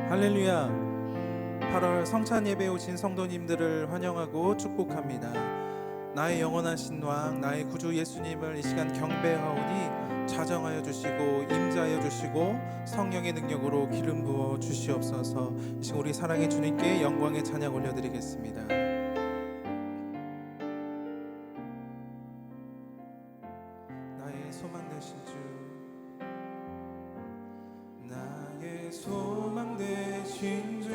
할렐루야. 8월 성찬 예배에 오신 성도님들을 환영하고 축복합니다. 나의 영원한 신왕 나의 구주 예수님을 이 시간 경배하오니 자정하여 주시고 임자하여 주시고 성령의 능력으로 기름 부어 주시옵소서. 이 시간 우리 사랑의 주님께 영광의 찬양 올려드리겠습니다. 나의 소망 되신 주, 나의 소망 되신 주,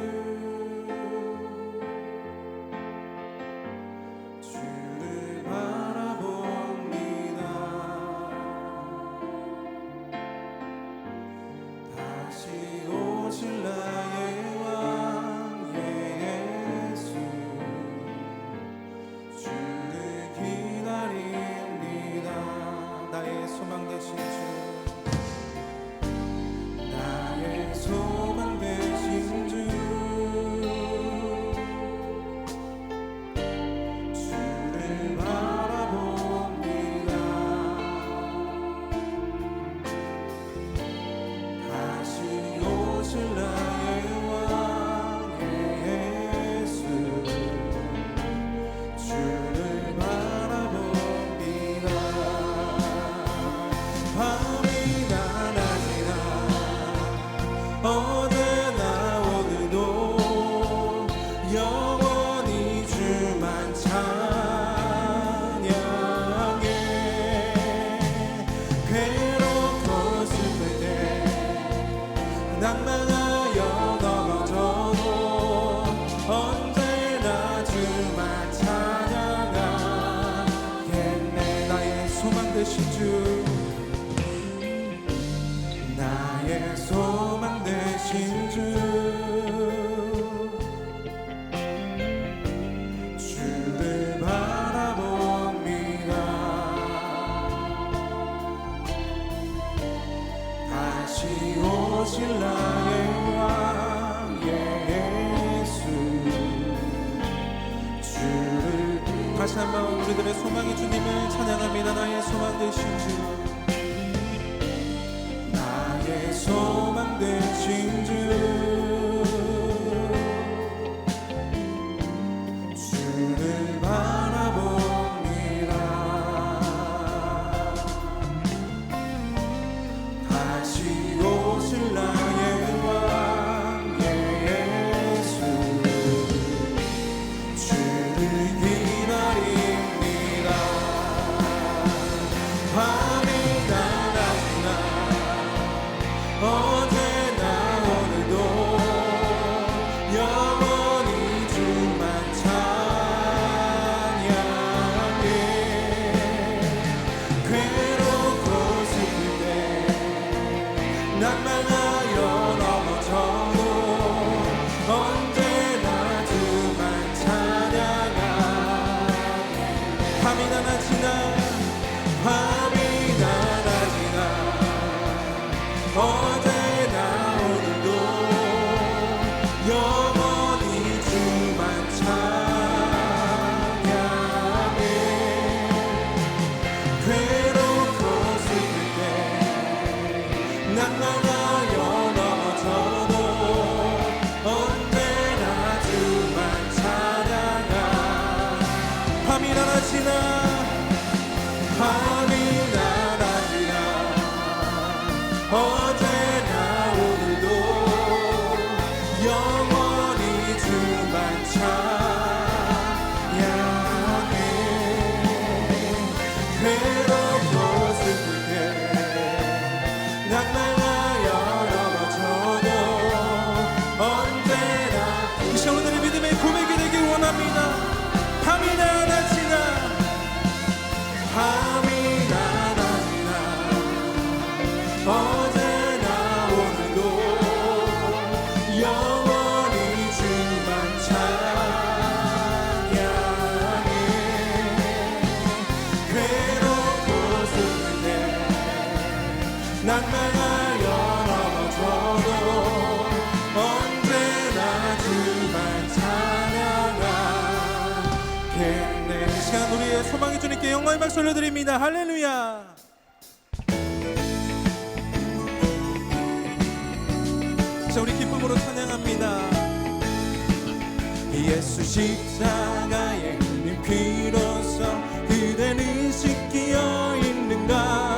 주를 바라봅니다. 다시 오실 나의 왕 예수, 주를 기다립니다. 나의 소망 되신 주, 나의 소망 되신 주, 주를 바라봅니다. 다시 오실 나의 왕 예수, 주를 바라봅니다. 밤이나 낮이나 어제나 오늘도 영원히 주만 찬양해. 괴롭고 슬플 때 낭만하여 넘어져도 언제나 주만 찬양하겠네. 나의 소망 되신 주, 나의 소망 되신 주, 주를 바라봅니다. 다시 오실 나의 왕 예수, 주를 다시 한번 우리들의 소망의 주님을 찬양합니다. 나의 소망 되신 주, 나의 소망 되신 주, 주를 바라봅니다. 다시 오실 나의 왕 예수, 주를 기다립니다. 밤이나 낮이나 어제나 오늘도 영원히 주만 찬양해. 괴롭고 슬플 때 낭만하여 넘어져도 언제나 주만 찬양하. 밤이나 낮이나 밤이나 낮이나 어제나 오늘도 영원히 주만 찬양해. 괴롭고 슬플 때 낭만하여 넘어져도 언제나 주만 찬양하. 밤이나 낮이나 밤이나 낮이나 어제나 오늘도 영원히 주만 찬양해. 괴롭고 슬플 때 낭만하여 넘어져도 언제나. 이 시간 오늘의 믿음의 고백이 되길 원합니다. 밤이나 낮이나 밤이나 낮이나 어제나 오늘도 영원히 주만 찬양해. 괴롭고 슬플 때 낭만하여 넘어져도 언제나 주만 찬양하겠네. 이 시간 우리의 소망의 주님께 영광의 박수 올려드립니다. 할렐루야. 자, 우리 기쁨으로 찬양합니다. 예수 십자가에 흘린 피로써 그대는 씻기어 있는가.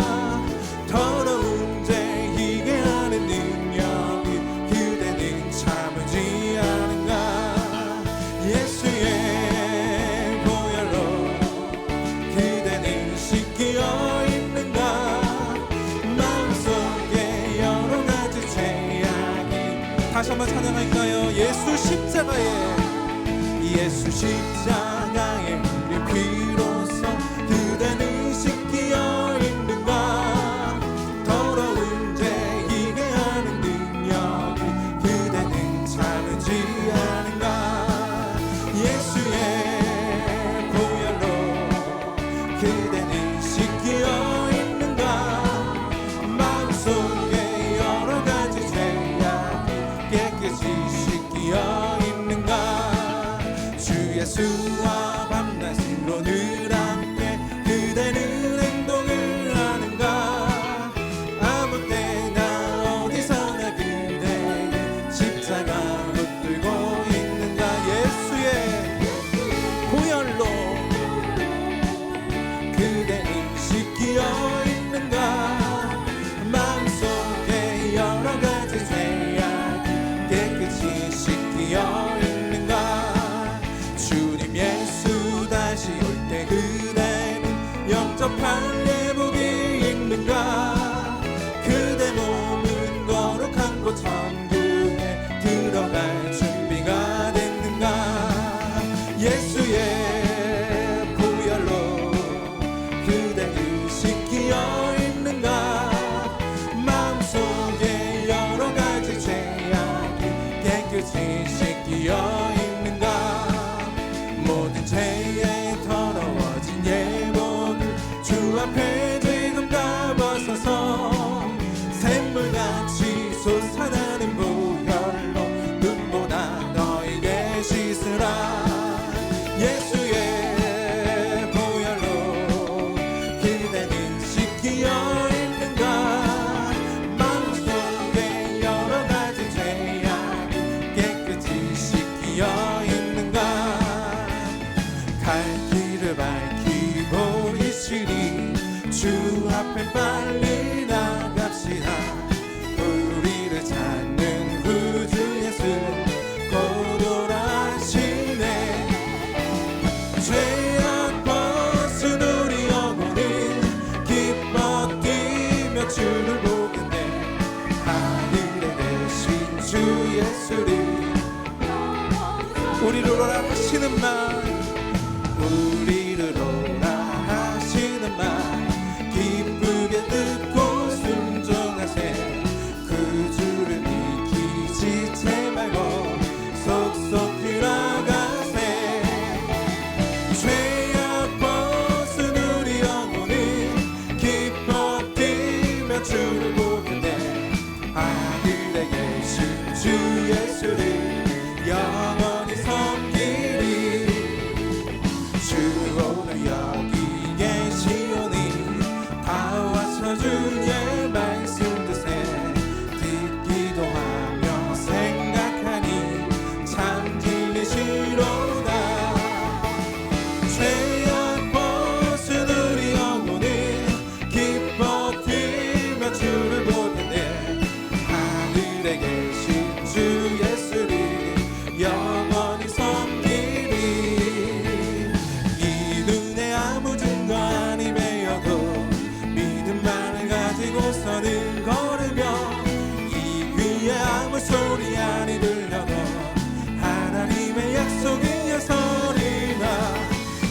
더러운 죄 희게 하는 능력이 그대는 참으지 않은가. 예수의 보혈로 그대는 씻기어 있는가. 마음속에 여러 가지 죄악이. 다시 한번 찬양할까요? 예수 십자가에 예수 십자가에 흘린 피로써 그대는 씻기어 있는가. 더러운 죄 희게 하는 능력이 그대는 참으지 않은가. 예수의 보혈로 그대는 씻기어 있는가. 마음속에 여러 가지 죄악이 깨끗이 씻기어 있는가. 주 예수와 밤낮으로 늘 함께 그대는 행동을 하는가. 아무 때나 어디서나 그대는 십자가 붙들고 있는가. 예수의 보혈로 그대는 씻기어 있는가. 마음속에 여러 가지 죄악이 깨끗이 씻기어 있는가. 주님 예수 다시 올 때 그대는 영접할 예복이 있는가. 그대 몸은 거룩한 곳 천국에 들어갈 준비가 됐는가. 예수의 보혈로 그대는 씻기어 있는가. 마음속에 여러 가지 죄악이 깨끗이 씻기어 있는가. 모든 죄에 더러워진 예복을 주 앞에 지금 다 벗어서 샘물같이 솟아나는 보혈로 눈보다 너에게 씻으라. 예수의 보혈로 그대는 씻기어 있는가. 마음속에 여러 가지 죄악이 깨끗이 씻기어 있는가. 갈 길을 밝히고 있으니 주 앞에 빨리 나갑시다. 우리를 찾는 구주 예수 곧 돌아오시네. 죄악 벗은 우리 영혼은 기뻐 뛰며 주를 보겠네. 하늘에 계신 주 예수를 우리를 오라 하시는 말, 우리를 오라 하시는 말 기쁘게 듣고 순종하세. 그 주를 믿기 지체 말고 속속 들어가세. 죄악 벗은 우리 영혼은 기뻐 뛰며 주를 보겠네. 하늘에 계신 주 예수를 영원히 섬기리. 주 오늘 여기 계시오니 다 와서 주의 말씀 드세. 듣기도 하며 생각하니 참 들리시로다. 죄악 벗은 우리 영혼은 기뻐 뛰며 주를 보겠네. 하늘에 계신 주 예수를 영원히 섬기리. 이 눈에 아무 증거 아니매여도 믿음만을 가지고서는 걸으며 이 귀에 아무 소리 아니 들려도 하나님의 약속 위에 서리라.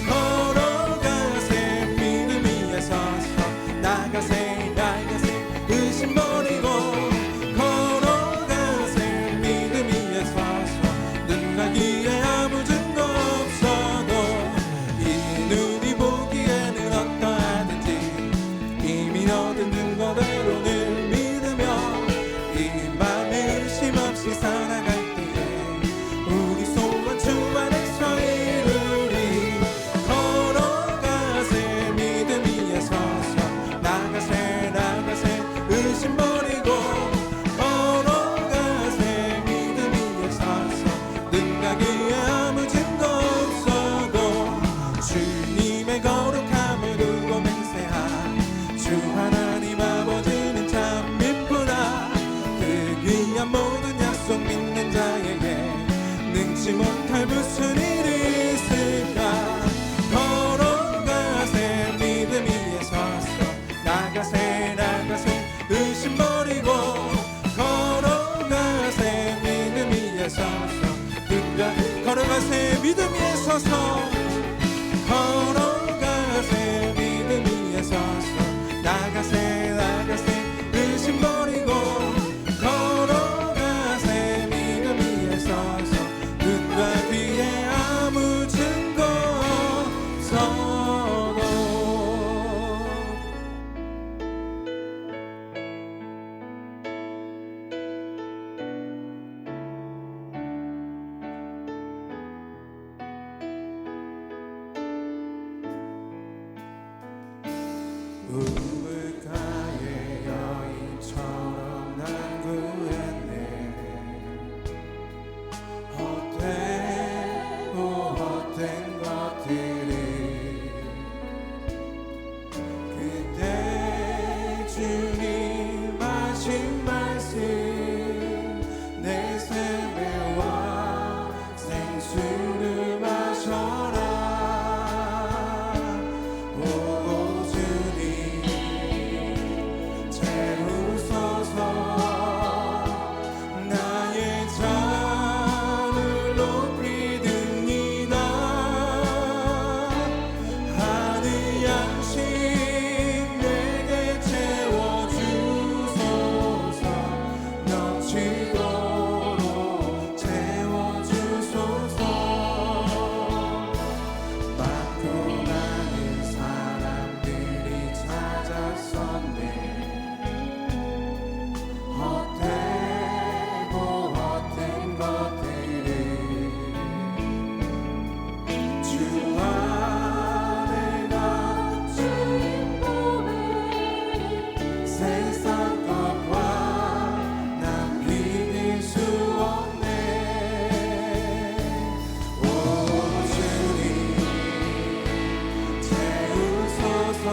걸어가세 믿음 위에 서서 나가세 나가세 의심 버리고. 걸어가세 믿음 위에 서서 눈 가기에 아무 증거 없어도 이 눈이 보기에는 어떠하든지 이미 얻은 증거대로 늘 믿으며 이 맘에 의심 없이 살아갈 때에 우리 소원 주 안에서 이루리. 걸어가세 믿음 위에 서서 나가세 나가세 의심 버리고. 걸어가세 믿음 위에 서서 눈 가기에 아무 증거 서서 걸어가세 믿음 위에 서서 나가세 의심 버리고 걸어가세 믿음 위에 서서 눈과 귀에 아무 증거 없어도 우물가의 여인처럼 난 구했네 헛된 것들이 그때 주님 하신 말씀 내 세배와 생수를 마셔라 오 주님 채우소서 나의 잔을 높이듭니다 하늘 양식 내게 채워주소서 넘치도록 채워주소서 많고 많은 사람들이 찾았었네 헛된 것들을 주 안에 나 주님 보배 세상 것과 난 비길 수 없네 오 주님 채우소서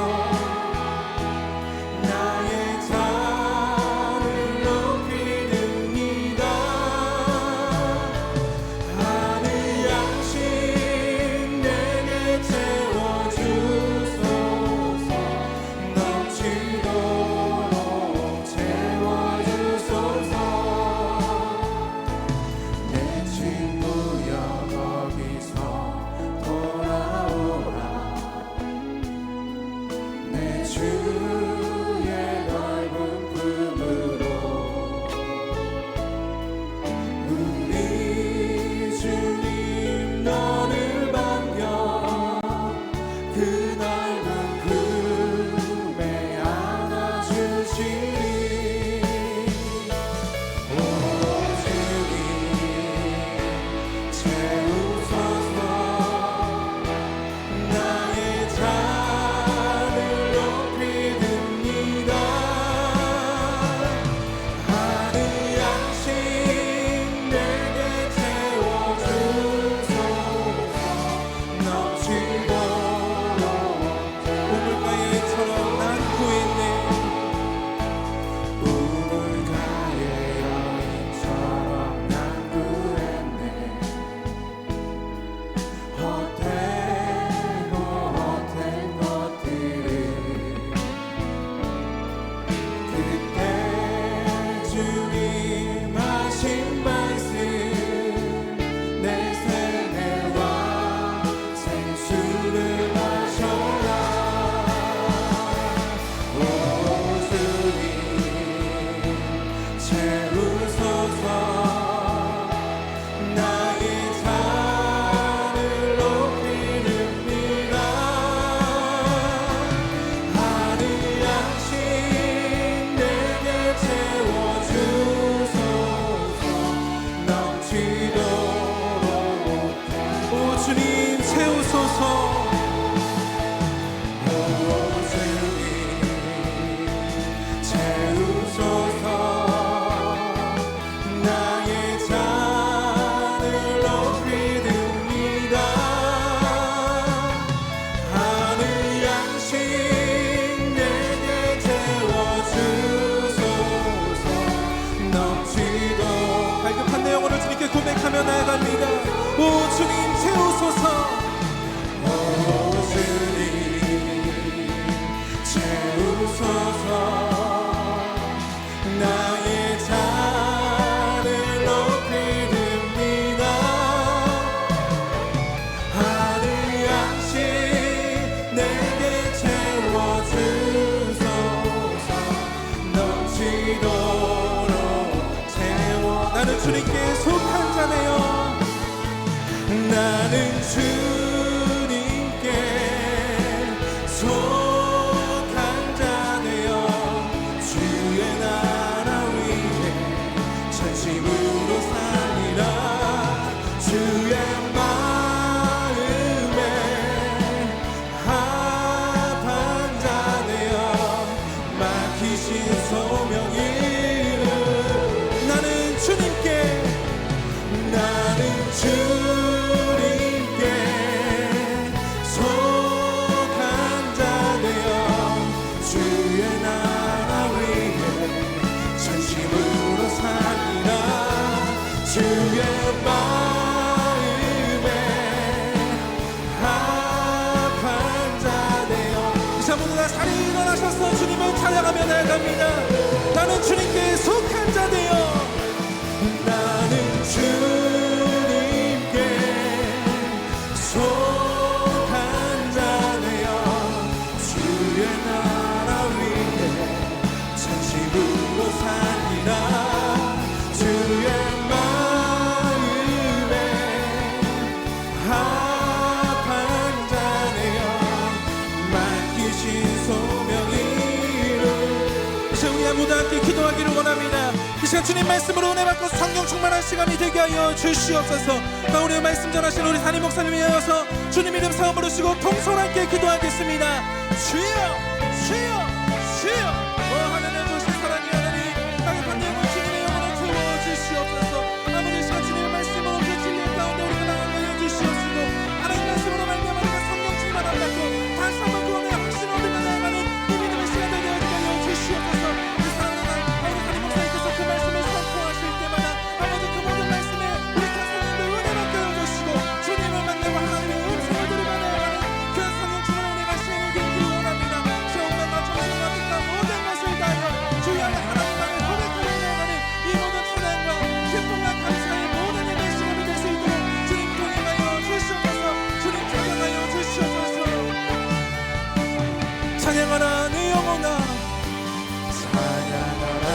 나의 잔을 높이듭니다 하늘 양식 내게 채워주소서 넘치도록 채워주소서 내 친구여 거기서 돌아오라 내 주의 넓은 품으로 우리 주님 너를 반겨 그 넓은 품에 안아주시리 오 주님 채우소서 나의 잔을 높이듭니다 하늘 양식 내게 채워주소서 넘치도록 우물가의 처럼 난 구했네 기도로 세워. 나는 주님께 속한 자네요. 나는 주님께 속한 자네요. 주의 나라 위해 전심으로 살리라. 주의 마음에 합한 자네요. 맡기신 소명 이루. 나는 주님께 속한 자되어 주의 나라 위해 전심으로 살리라. 주의 마음에 합한 자되어. 이 시간 모두 다 자리에 일어나셔서 주님을 찬양하며 나아갑니다. 나는 주님께 속한 자되어. 나는 주님께 속한 자네요. 주의 나라 위해 전심으로 살리라. 주의 마음에 합한 자네요. 맡기신 소명이로. 이 시간 우리 모두 함께 기도하기를 원합니다. 이 시간 주님 말씀으로 은혜 받고 성령 충만한 시간이 되게 하여 주시옵소서. 우리의 말씀 전하신 우리 담임 목사님을 이어서 주님 이름 사음 부르시고 통솔함께 기도하겠습니다. 주여 주여 주여. 하나님 주신 사랑의 하나님, 땅의 판대함을 주님의 영으로 채워주시옵소서. 아버지, 이 시간 주님의 말씀으로 그 진리 가운데 우리가 나가게 하여 주시옵시고, 하나님 말씀으로 말미암아 우리가 성령 충만함 받고 다시 한번 그 은혜의 확신을 얻으며 나아가는 이 믿음의 시간 되게 하여 주시옵소서. 그 말씀을 선포하실 때마다 아버지 그 모든 말씀에 우리 가슴에 은혜 받게 해주시고 주님을 만나고 하나님의 음성을 들으며 나아가는 그 성령 충만한 은혜가 시행되게 되기를 원합니다. 시험과 정신과 뜻과 모든 것을 다하여 주의 하나님만을 고백하며 나아가는 이 모든 찬양과 기쁨과 감사의 모든 예배 시간이 될 수 있도록 주님 통행하여 주시옵소서. 주님 찬양하여 주시옵소서. 찬양하라 내 영혼아, 찬양하라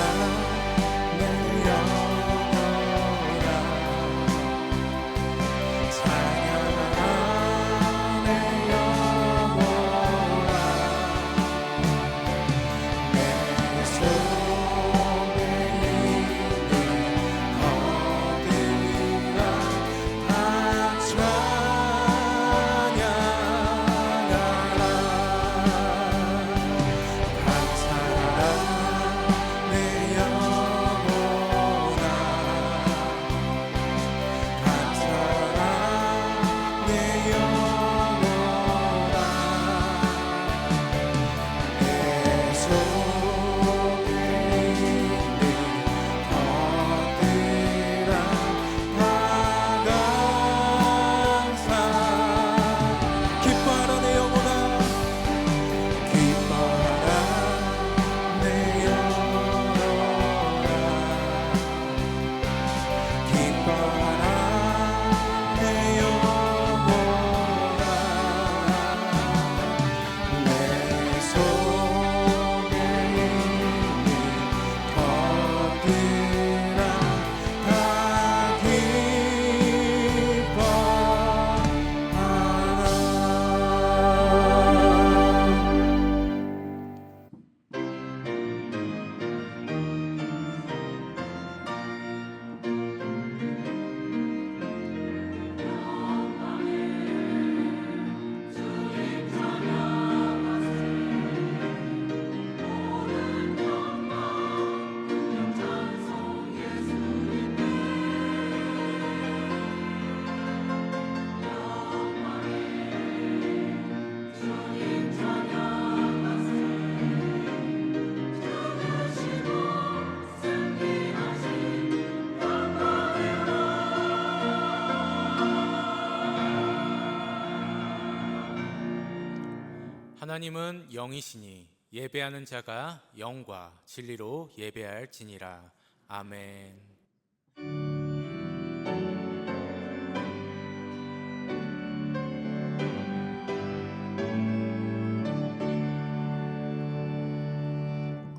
하나님은 영이시니 예배하는 자가 영과 진리로 예배할지니라. 아멘.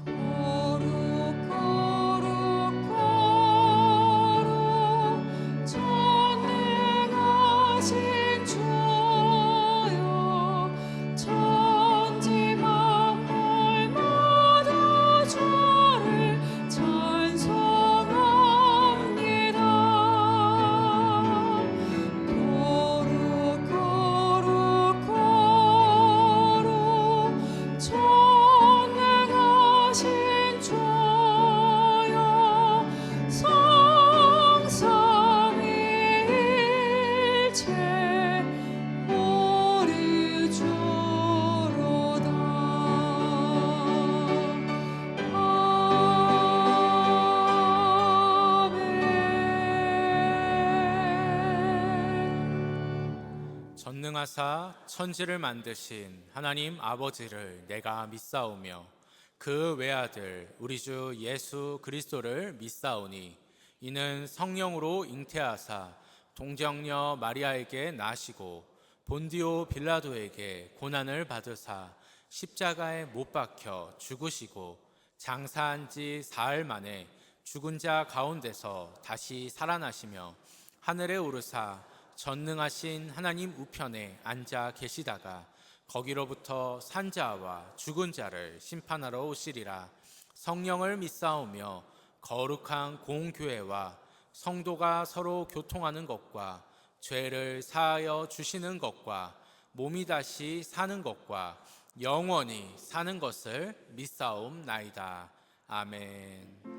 거룩한 전능하사 천지를 만드신 하나님 아버지를 내가 믿사오며 그 외아들 우리 주 예수 그리스도를 믿사오니 이는 성령으로 잉태하사 동정녀 마리아에게 나시고 본디오 빌라도에게 고난을 받으사 십자가에 못 박혀 죽으시고 장사한 지 사흘 만에 죽은 자 가운데서 다시 살아나시며 하늘에 오르사 전능하신 하나님 우편에 앉아 계시다가 거기로부터 산자와 죽은 자를 심판하러 오시리라. 성령을 믿사오며 거룩한 공교회와 성도가 서로 교통하는 것과 죄를 사하여 주시는 것과 몸이 다시 사는 것과 영원히 사는 것을 믿사옵나이다. 아멘.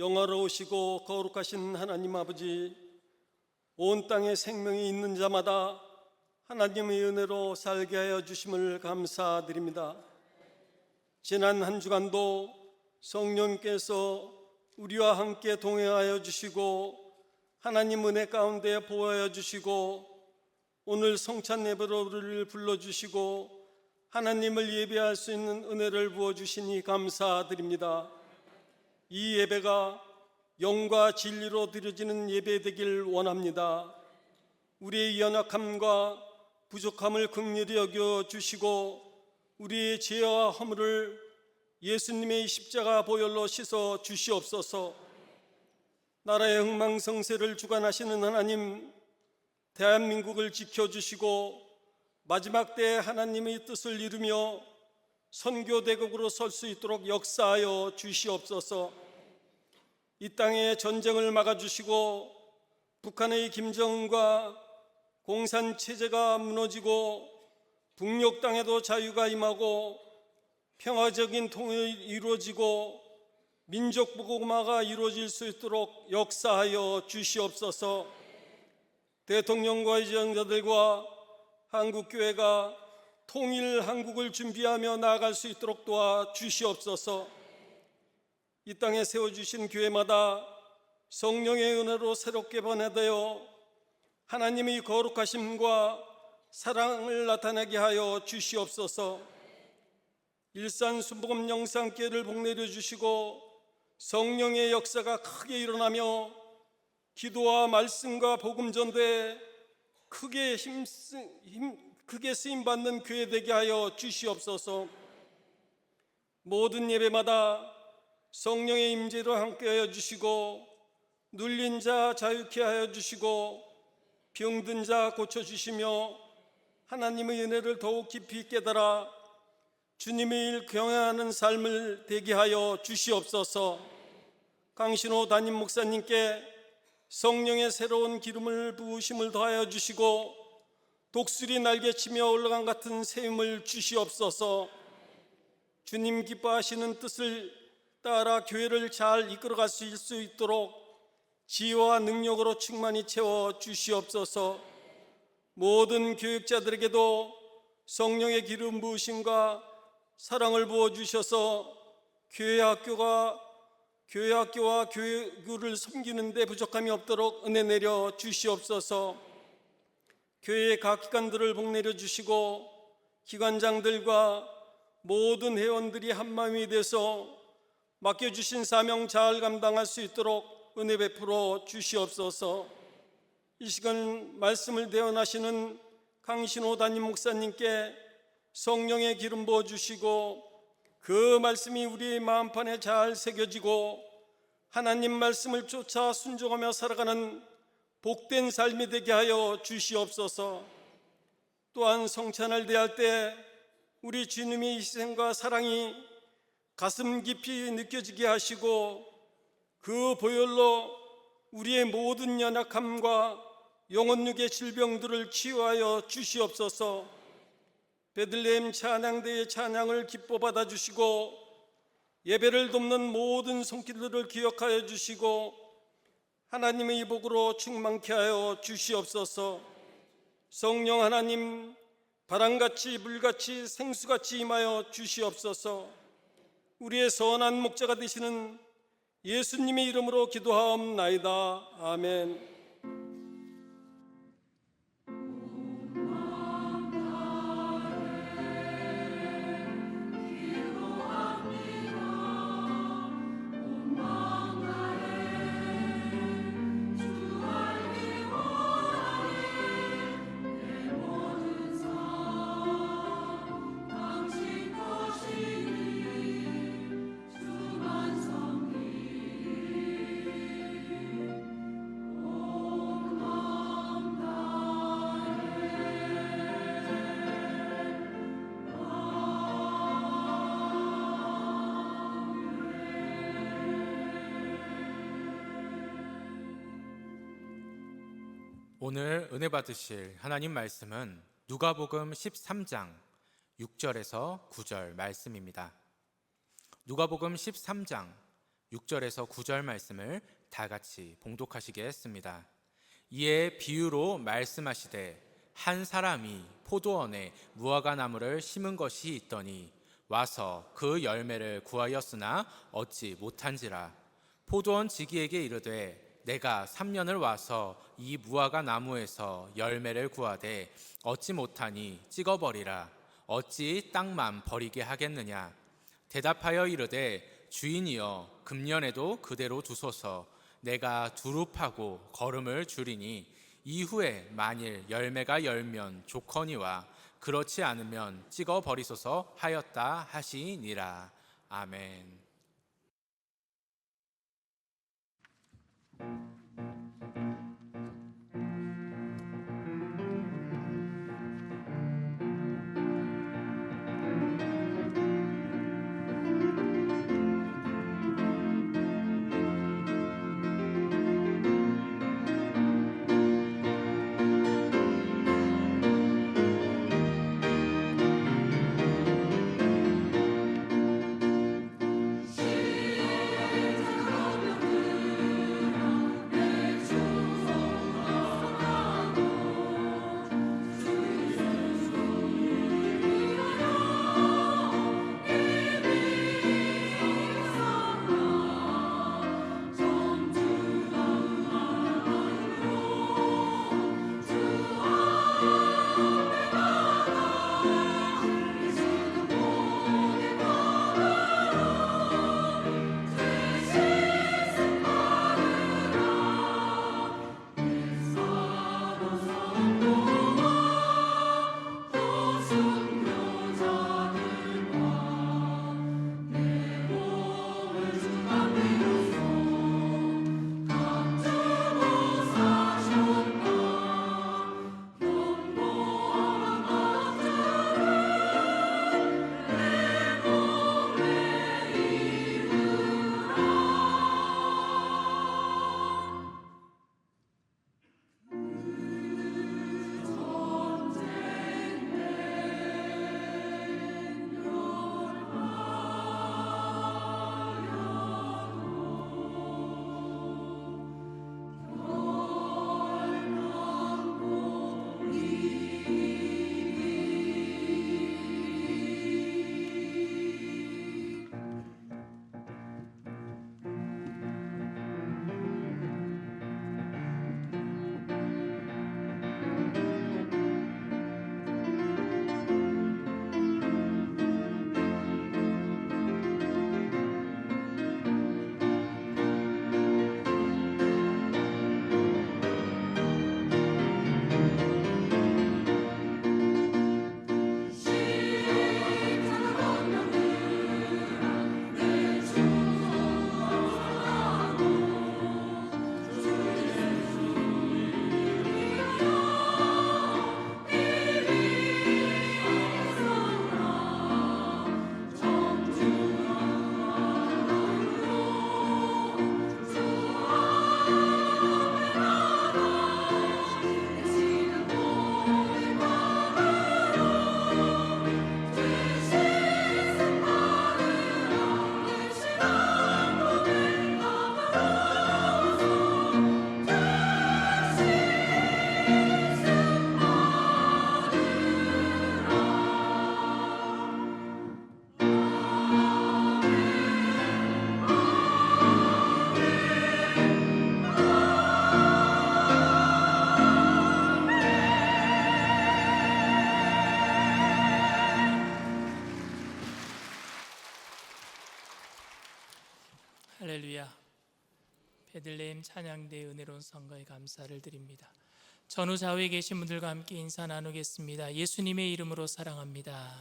영화로우시고 거룩하신 하나님 아버지, 온 땅에 생명이 있는 자마다 하나님의 은혜로 살게 하여 주심을 감사드립니다. 지난 한 주간도 성령께서 우리와 함께 동행하여 주시고 하나님 은혜 가운데 보호하여 주시고 오늘 성찬 예배를 불러주시고 하나님을 예배할 수 있는 은혜를 부어주시니 감사드립니다. 이 예배가 영과 진리로 드려지는 예배 되길 원합니다. 우리의 연약함과 부족함을 긍휼히 여겨 주시고 우리의 죄와 허물을 예수님의 십자가 보혈로 씻어 주시옵소서. 나라의 흥망성쇠를 주관하시는 하나님, 대한민국을 지켜주시고 마지막 때에 하나님의 뜻을 이루며 선교대국으로 설 수 있도록 역사하여 주시옵소서. 이 땅에 전쟁을 막아주시고 북한의 김정은과 공산체제가 무너지고 북녘 땅에도 자유가 임하고 평화적인 통일이 이루어지고 민족 복음화가 이루어질 수 있도록 역사하여 주시옵소서. 대통령과 지정자들과 한국교회가 통일 한국을 준비하며 나아갈 수 있도록 도와 주시옵소서. 이 땅에 세워주신 교회마다 성령의 은혜로 새롭게 변화되어 하나님의 거룩하심과 사랑을 나타내게 하여 주시옵소서. 일산 순복음 영상교회를 복내려 주시고 성령의 역사가 크게 일어나며 기도와 말씀과 복음 전도에 크게 쓰임받는 교회 되게 하여 주시옵소서. 모든 예배마다 성령의 임재로 함께하여 주시고 눌린 자 자유케 하여 주시고 병든 자 고쳐주시며 하나님의 은혜를 더욱 깊이 깨달아 주님의 일 경외하는 삶을 되게 하여 주시옵소서. 강신호 담임 목사님께 성령의 새로운 기름을 부으심을 더하여 주시고 독수리 날개치며 올라간 같은 세움을 주시옵소서. 주님 기뻐하시는 뜻을 따라 교회를 잘 이끌어갈 수 있도록 지혜와 능력으로 충만히 채워 주시옵소서. 모든 교육자들에게도 성령의 기름 부으심과 사랑을 부어 주셔서 교회 학교와 교육을 섬기는 데 부족함이 없도록 은혜 내려 주시옵소서. 교회의 각 기관들을 복내려 주시고 기관장들과 모든 회원들이 한마음이 돼서 맡겨주신 사명 잘 감당할 수 있도록 은혜 베풀어 주시옵소서. 이 시간 말씀을 대언하시는 강신호 담임 목사님께 성령의 기름 부어 주시고 그 말씀이 우리의 마음판에 잘 새겨지고 하나님 말씀을 쫓아 순종하며 살아가는 복된 삶이 되게 하여 주시옵소서. 또한 성찬을 대할 때 우리 주님의 희생과 사랑이 가슴 깊이 느껴지게 하시고 그 보혈로 우리의 모든 연약함과 영혼육의 질병들을 치유하여 주시옵소서. 베들레헴 찬양대의 찬양을 기뻐 받아주시고 예배를 돕는 모든 손길들을 기억하여 주시고 하나님의 복으로 충만케 하여 주시옵소서. 성령 하나님, 바람같이 물같이 생수같이 임하여 주시옵소서. 우리의 선한 목자가 되시는 예수님의 이름으로 기도하옵나이다. 아멘. 오늘 은혜 받으실 하나님 말씀은 누가복음 13장 6절에서 9절 말씀입니다. 누가복음 13장 6절에서 9절 말씀을 다 같이 봉독하시겠습니다. 이에 비유로 말씀하시되 한 사람이 포도원에 무화과 나무를 심은 것이 있더니 와서 그 열매를 구하였으나 얻지 못한지라. 포도원 지기에게 이르되 내가 3년을 와서 이 무화과 나무에서 열매를 구하되 얻지 못하니 찍어버리라. 어찌 땅만 버리게 하겠느냐. 대답하여 이르되 주인이여 금년에도 그대로 두소서. 내가 두루 파고 거름을 주리니 이후에 만일 열매가 열면 좋거니와 그렇지 않으면 찍어 버리소서 하였다 하시니라. 아멘. 할렐루야. 베들레헴 찬양대의 은혜로운 선거에 감사를 드립니다. 전후 좌우에 계신 분들과 함께 인사 나누겠습니다. 예수님의 이름으로 사랑합니다.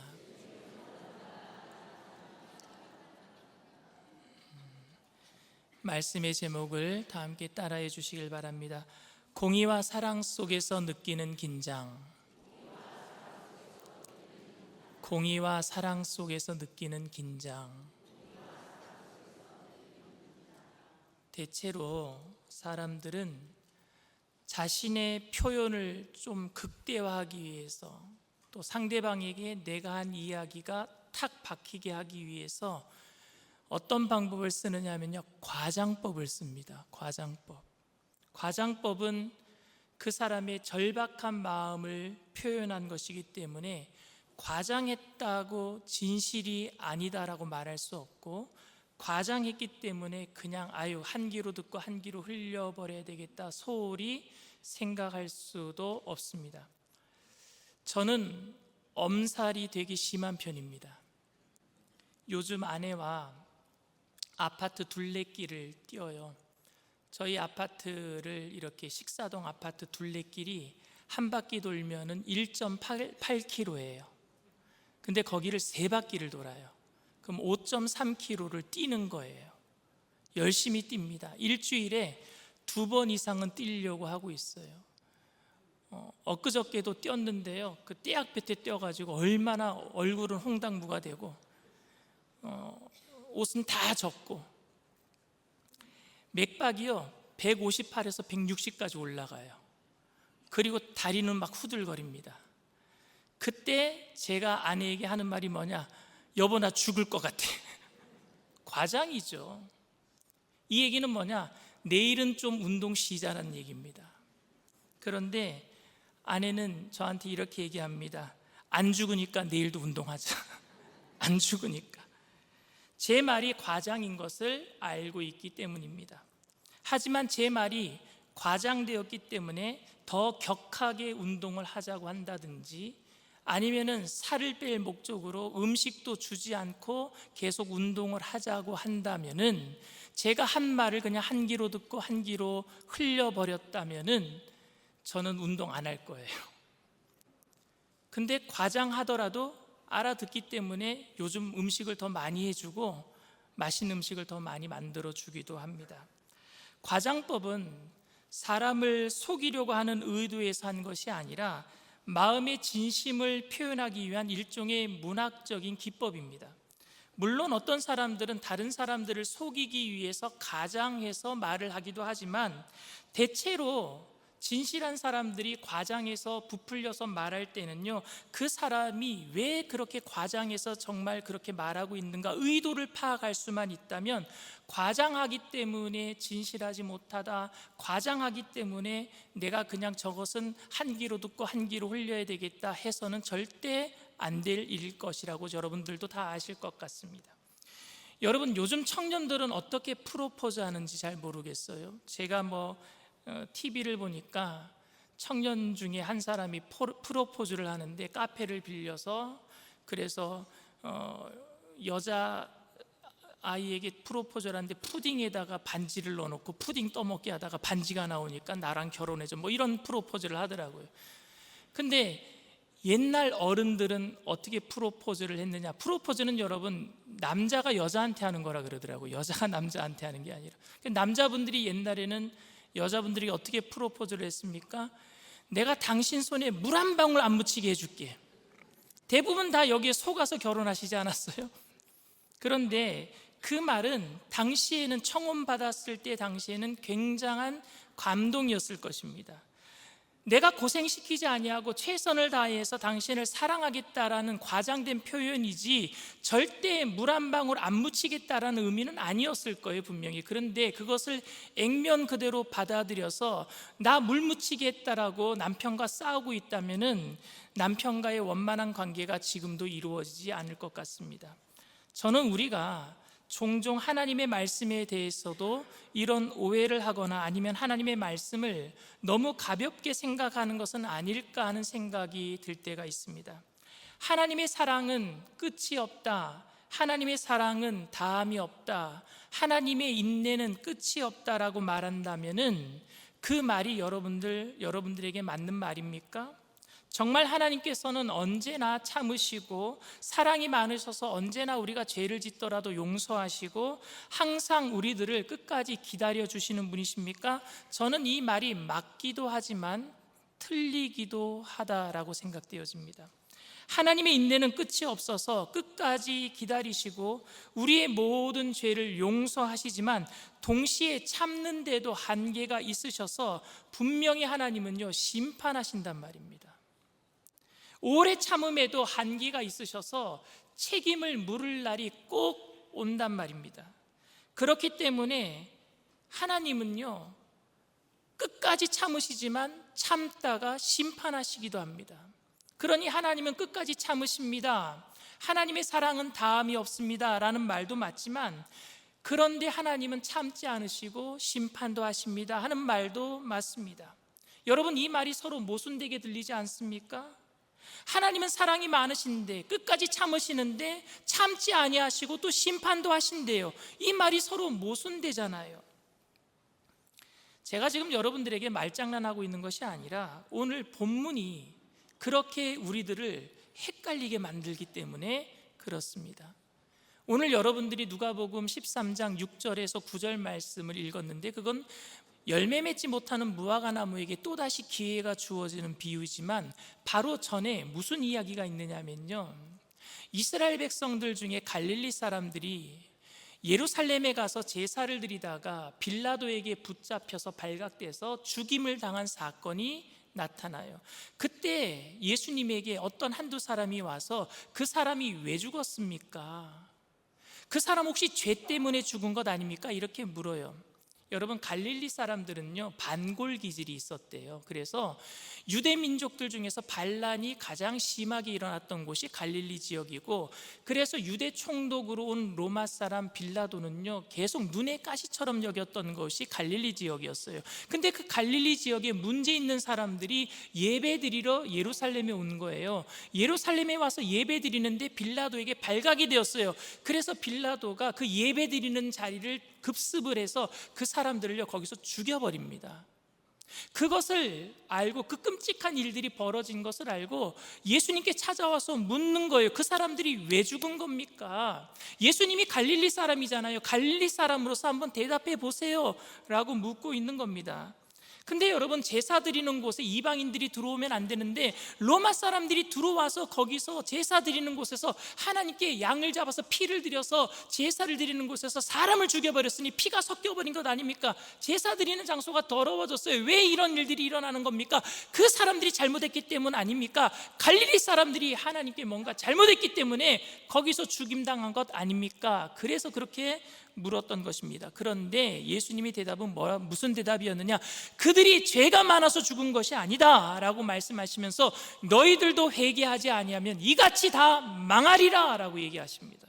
말씀의 제목을 다 함께 따라해 주시길 바랍니다. 공의와 사랑 속에서 느끼는 긴장. 공의와 사랑 속에서 느끼는 긴장. 대체로 사람들은 자신의 표현을 좀 극대화하기 위해서, 또 상대방에게 내가 한 이야기가 탁 박히게 하기 위해서 어떤 방법을 쓰느냐 하면요, 과장법을 씁니다. 과장법은 그 사람의 절박한 마음을 표현한 것이기 때문에 과장했다고 진실이 아니다라고 말할 수 없고, 과장했기 때문에 그냥 한 귀로 듣고 한 귀로 흘려버려야 되겠다 소홀히 생각할 수도 없습니다. 저는 엄살이 되게 심한 편입니다. 요즘 아내와 아파트 둘레길을 뛰어요. 저희 아파트를 이렇게 식사동 아파트 둘레길이 한 바퀴 돌면은 1.8km예요. 근데 거기를 세 바퀴를 돌아요. 그럼 5.3km를 뛰는 거예요. 열심히 뜁니다. 일주일에 2번 이상은 뛰려고 하고 있어요. 엊그저께도 뛰었는데요. 그 떼약볕에 뛰어가지고 얼마나 얼굴은 홍당무가 되고 옷은 다 젖고 맥박이요 158에서 160까지 올라가요. 그리고 다리는 막 후들거립니다. 그때 제가 아내에게 하는 말이 뭐냐? 여보, 나 죽을 것 같아. 과장이죠. 이 얘기는 뭐냐? 내일은 좀 운동 쉬자는 얘기입니다. 그런데 아내는 저한테 이렇게 얘기합니다. 안 죽으니까 내일도 운동하자. 안 죽으니까. 제 말이 과장인 것을 알고 있기 때문입니다. 하지만 제 말이 과장되었기 때문에 더 격하게 운동을 하자고 한다든지 아니면은 살을 뺄 목적으로 음식도 주지 않고 계속 운동을 하자고 한다면은 제가 한 말을 그냥 한 귀로 듣고 한 귀로 흘려버렸다면은 저는 운동 안 할 거예요. 근데 과장하더라도 알아듣기 때문에 요즘 음식을 더 많이 해주고 맛있는 음식을 더 많이 만들어 주기도 합니다. 과장법은 사람을 속이려고 하는 의도에서 한 것이 아니라 마음의 진심을 표현하기 위한 일종의 문학적인 기법입니다. 물론 어떤 사람들은 다른 사람들을 속이기 위해서 가장해서 말을 하기도 하지만 대체로 진실한 사람들이 과장해서 부풀려서 말할 때는요, 그 사람이 왜 그렇게 과장해서 정말 그렇게 말하고 있는가 의도를 파악할 수만 있다면 과장하기 때문에 진실하지 못하다, 과장하기 때문에 내가 그냥 저것은 한 귀로 듣고 한 귀로 흘려야 되겠다 해서는 절대 안 될 일일 것이라고 여러분들도 다 아실 것 같습니다. 여러분, 요즘 청년들은 어떻게 프로포즈 하는지 잘 모르겠어요. 제가 TV를 보니까 청년 중에 한 사람이 프로포즈를 하는데 카페를 빌려서 그래서 여자 아이에게 프로포즈를 하는데 푸딩에다가 반지를 넣어놓고 푸딩 떠먹게 하다가 반지가 나오니까 나랑 결혼해줘 이런 프로포즈를 하더라고요. 근데 옛날 어른들은 어떻게 프로포즈를 했느냐? 프로포즈는 여러분 남자가 여자한테 하는 거라 그러더라고요. 여자가 남자한테 하는 게 아니라. 남자분들이 옛날에는 여자분들이 어떻게 프로포즈를 했습니까? 내가 당신 손에 물 한 방울 안 묻히게 해줄게. 대부분 다 여기에 속아서 결혼하시지 않았어요? 그런데 그 말은 당시에는 청혼받았을 때 당시에는 굉장한 감동이었을 것입니다. 내가 고생시키지 아니하고 최선을 다해서 당신을 사랑하겠다라는 과장된 표현이지 절대 물 한 방울 안 묻히겠다라는 의미는 아니었을 거예요, 분명히. 그런데 그것을 액면 그대로 받아들여서 나 물 묻히겠다라고 남편과 싸우고 있다면은 남편과의 원만한 관계가 지금도 이루어지지 않을 것 같습니다. 저는 우리가 종종 하나님의 말씀에 대해서도 이런 오해를 하거나 아니면 하나님의 말씀을 너무 가볍게 생각하는 것은 아닐까 하는 생각이 들 때가 있습니다. 하나님의 사랑은 끝이 없다. 하나님의 사랑은 다함이 없다. 하나님의 인내는 끝이 없다라고 말한다면은 그 말이 여러분들에게 맞는 말입니까? 정말 하나님께서는 언제나 참으시고 사랑이 많으셔서 언제나 우리가 죄를 짓더라도 용서하시고 항상 우리들을 끝까지 기다려 주시는 분이십니까? 저는 이 말이 맞기도 하지만 틀리기도 하다라고 생각되어집니다. 하나님의 인내는 끝이 없어서 끝까지 기다리시고 우리의 모든 죄를 용서하시지만 동시에 참는데도 한계가 있으셔서 분명히 하나님은요 심판하신단 말입니다. 오래 참음에도 한계가 있으셔서 책임을 물을 날이 꼭 온단 말입니다. 그렇기 때문에 하나님은요 끝까지 참으시지만 참다가 심판하시기도 합니다. 그러니 하나님은 끝까지 참으십니다. 하나님의 사랑은 다함이 없습니다 라는 말도 맞지만 그런데 하나님은 참지 않으시고 심판도 하십니다 하는 말도 맞습니다. 여러분, 이 말이 서로 모순되게 들리지 않습니까? 하나님은 사랑이 많으신데 끝까지 참으시는데 참지 아니하시고 또 심판도 하신대요. 이 말이 서로 모순되잖아요. 제가 지금 여러분들에게 말장난하고 있는 것이 아니라 오늘 본문이 그렇게 우리들을 헷갈리게 만들기 때문에 그렇습니다. 오늘 여러분들이 누가복음 13장 6절에서 9절 말씀을 읽었는데, 그건 열매 맺지 못하는 무화과 나무에게 또다시 기회가 주어지는 비유지만 바로 전에 무슨 이야기가 있느냐면요, 이스라엘 백성들 중에 갈릴리 사람들이 예루살렘에 가서 제사를 드리다가 빌라도에게 붙잡혀서 발각돼서 죽임을 당한 사건이 나타나요. 그때 예수님에게 어떤 한두 사람이 와서 그 사람이 왜 죽었습니까? 그 사람 혹시 죄 때문에 죽은 것 아닙니까? 이렇게 물어요. 여러분, 갈릴리 사람들은요, 반골 기질이 있었대요. 그래서 유대 민족들 중에서 반란이 가장 심하게 일어났던 곳이 갈릴리 지역이고, 그래서 유대 총독으로 온 로마 사람 빌라도는요, 계속 눈의 가시처럼 여겼던 것이 갈릴리 지역이었어요. 근데 그 갈릴리 지역에 문제 있는 사람들이 예배 드리러 예루살렘에 온 거예요. 예루살렘에 와서 예배 드리는데 빌라도에게 발각이 되었어요. 그래서 빌라도가 그 예배 드리는 자리를 급습을 해서 그 사람들을요, 거기서 죽여버립니다. 그것을 알고, 그 끔찍한 일들이 벌어진 것을 알고 예수님께 찾아와서 묻는 거예요. 그 사람들이 왜 죽은 겁니까? 예수님이 갈릴리 사람이잖아요. 갈릴리 사람으로서 한번 대답해 보세요 라고 묻고 있는 겁니다. 근데 여러분, 제사 드리는 곳에 이방인들이 들어오면 안 되는데 로마 사람들이 들어와서 거기서 제사 드리는 곳에서 하나님께 양을 잡아서 피를 드려서 제사를 드리는 곳에서 사람을 죽여버렸으니 피가 섞여버린 것 아닙니까? 제사 드리는 장소가 더러워졌어요. 왜 이런 일들이 일어나는 겁니까? 그 사람들이 잘못했기 때문 아닙니까? 갈릴리 사람들이 하나님께 뭔가 잘못했기 때문에 거기서 죽임당한 것 아닙니까? 그래서 그렇게 물었던 것입니다. 그런데 예수님의 대답은 무슨 대답이었느냐? 그들이 죄가 많아서 죽은 것이 아니다 라고 말씀하시면서 너희들도 회개하지 아니하면 이같이 다 망하리라 라고 얘기하십니다.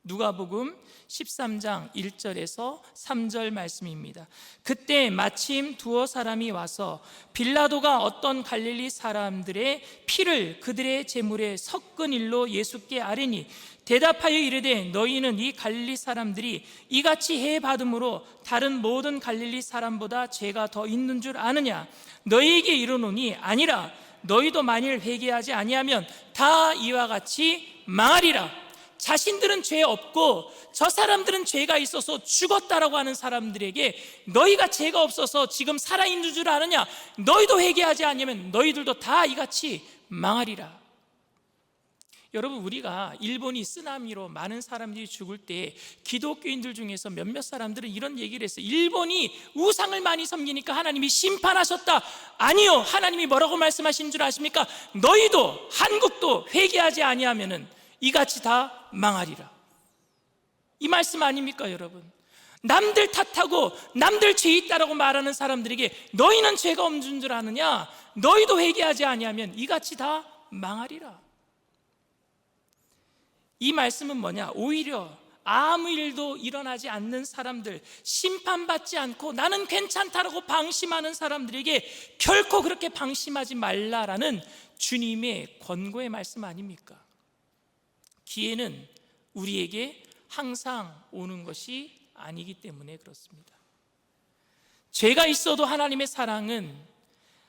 누가복음 13장 1절에서 3절 말씀입니다. 그때 마침 두어 사람이 와서 빌라도가 어떤 갈릴리 사람들의 피를 그들의 제물에 섞은 일로 예수께 아뢰니 대답하여 이르되 너희는 이 갈릴리 사람들이 이같이 해 받음으로 다른 모든 갈릴리 사람보다 죄가 더 있는 줄 아느냐? 너희에게 이르노니 아니라 너희도 만일 회개하지 아니하면 다 이와 같이 망하리라. 자신들은 죄 없고 저 사람들은 죄가 있어서 죽었다라고 하는 사람들에게 너희가 죄가 없어서 지금 살아있는 줄 아느냐? 너희도 회개하지 않으면 너희들도 다 이같이 망하리라. 여러분, 우리가 일본이 쓰나미로 많은 사람들이 죽을 때 기독교인들 중에서 몇몇 사람들은 이런 얘기를 했어요. 일본이 우상을 많이 섬기니까 하나님이 심판하셨다. 아니요, 하나님이 뭐라고 말씀하신 줄 아십니까? 너희도 한국도 회개하지 아니하면은 이같이 다 망하리라. 이 말씀 아닙니까 여러분? 남들 탓하고 남들 죄 있다라고 말하는 사람들에게 너희는 죄가 없는 줄 아느냐? 너희도 회개하지 아니하면 이같이 다 망하리라. 이 말씀은 뭐냐? 오히려 아무 일도 일어나지 않는 사람들, 심판받지 않고 나는 괜찮다라고 방심하는 사람들에게 결코 그렇게 방심하지 말라라는 주님의 권고의 말씀 아닙니까? 기회는 우리에게 항상 오는 것이 아니기 때문에 그렇습니다. 죄가 있어도 하나님의 사랑은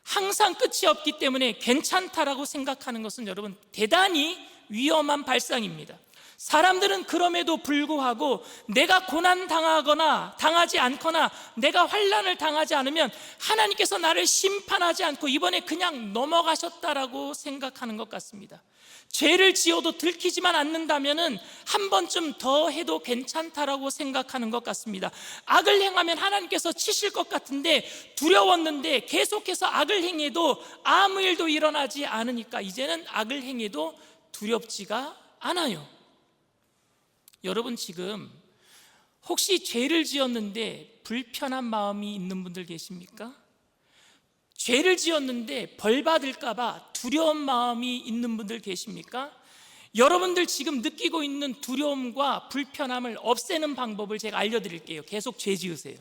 항상 끝이 없기 때문에 괜찮다라고 생각하는 것은 여러분 대단히 위험한 발상입니다. 사람들은 그럼에도 불구하고 내가 고난 당하거나 당하지 않거나 내가 환난을 당하지 않으면 하나님께서 나를 심판하지 않고 이번에 그냥 넘어가셨다라고 생각하는 것 같습니다. 죄를 지어도 들키지만 않는다면은 한 번쯤 더 해도 괜찮다라고 생각하는 것 같습니다. 악을 행하면 하나님께서 치실 것 같은데 두려웠는데 계속해서 악을 행해도 아무 일도 일어나지 않으니까 이제는 악을 행해도 두렵지가 않아요. 여러분, 지금 혹시 죄를 지었는데 불편한 마음이 있는 분들 계십니까? 죄를 지었는데 벌 받을까 봐 두려운 마음이 있는 분들 계십니까? 여러분들 지금 느끼고 있는 두려움과 불편함을 없애는 방법을 제가 알려드릴게요. 계속 죄 지으세요.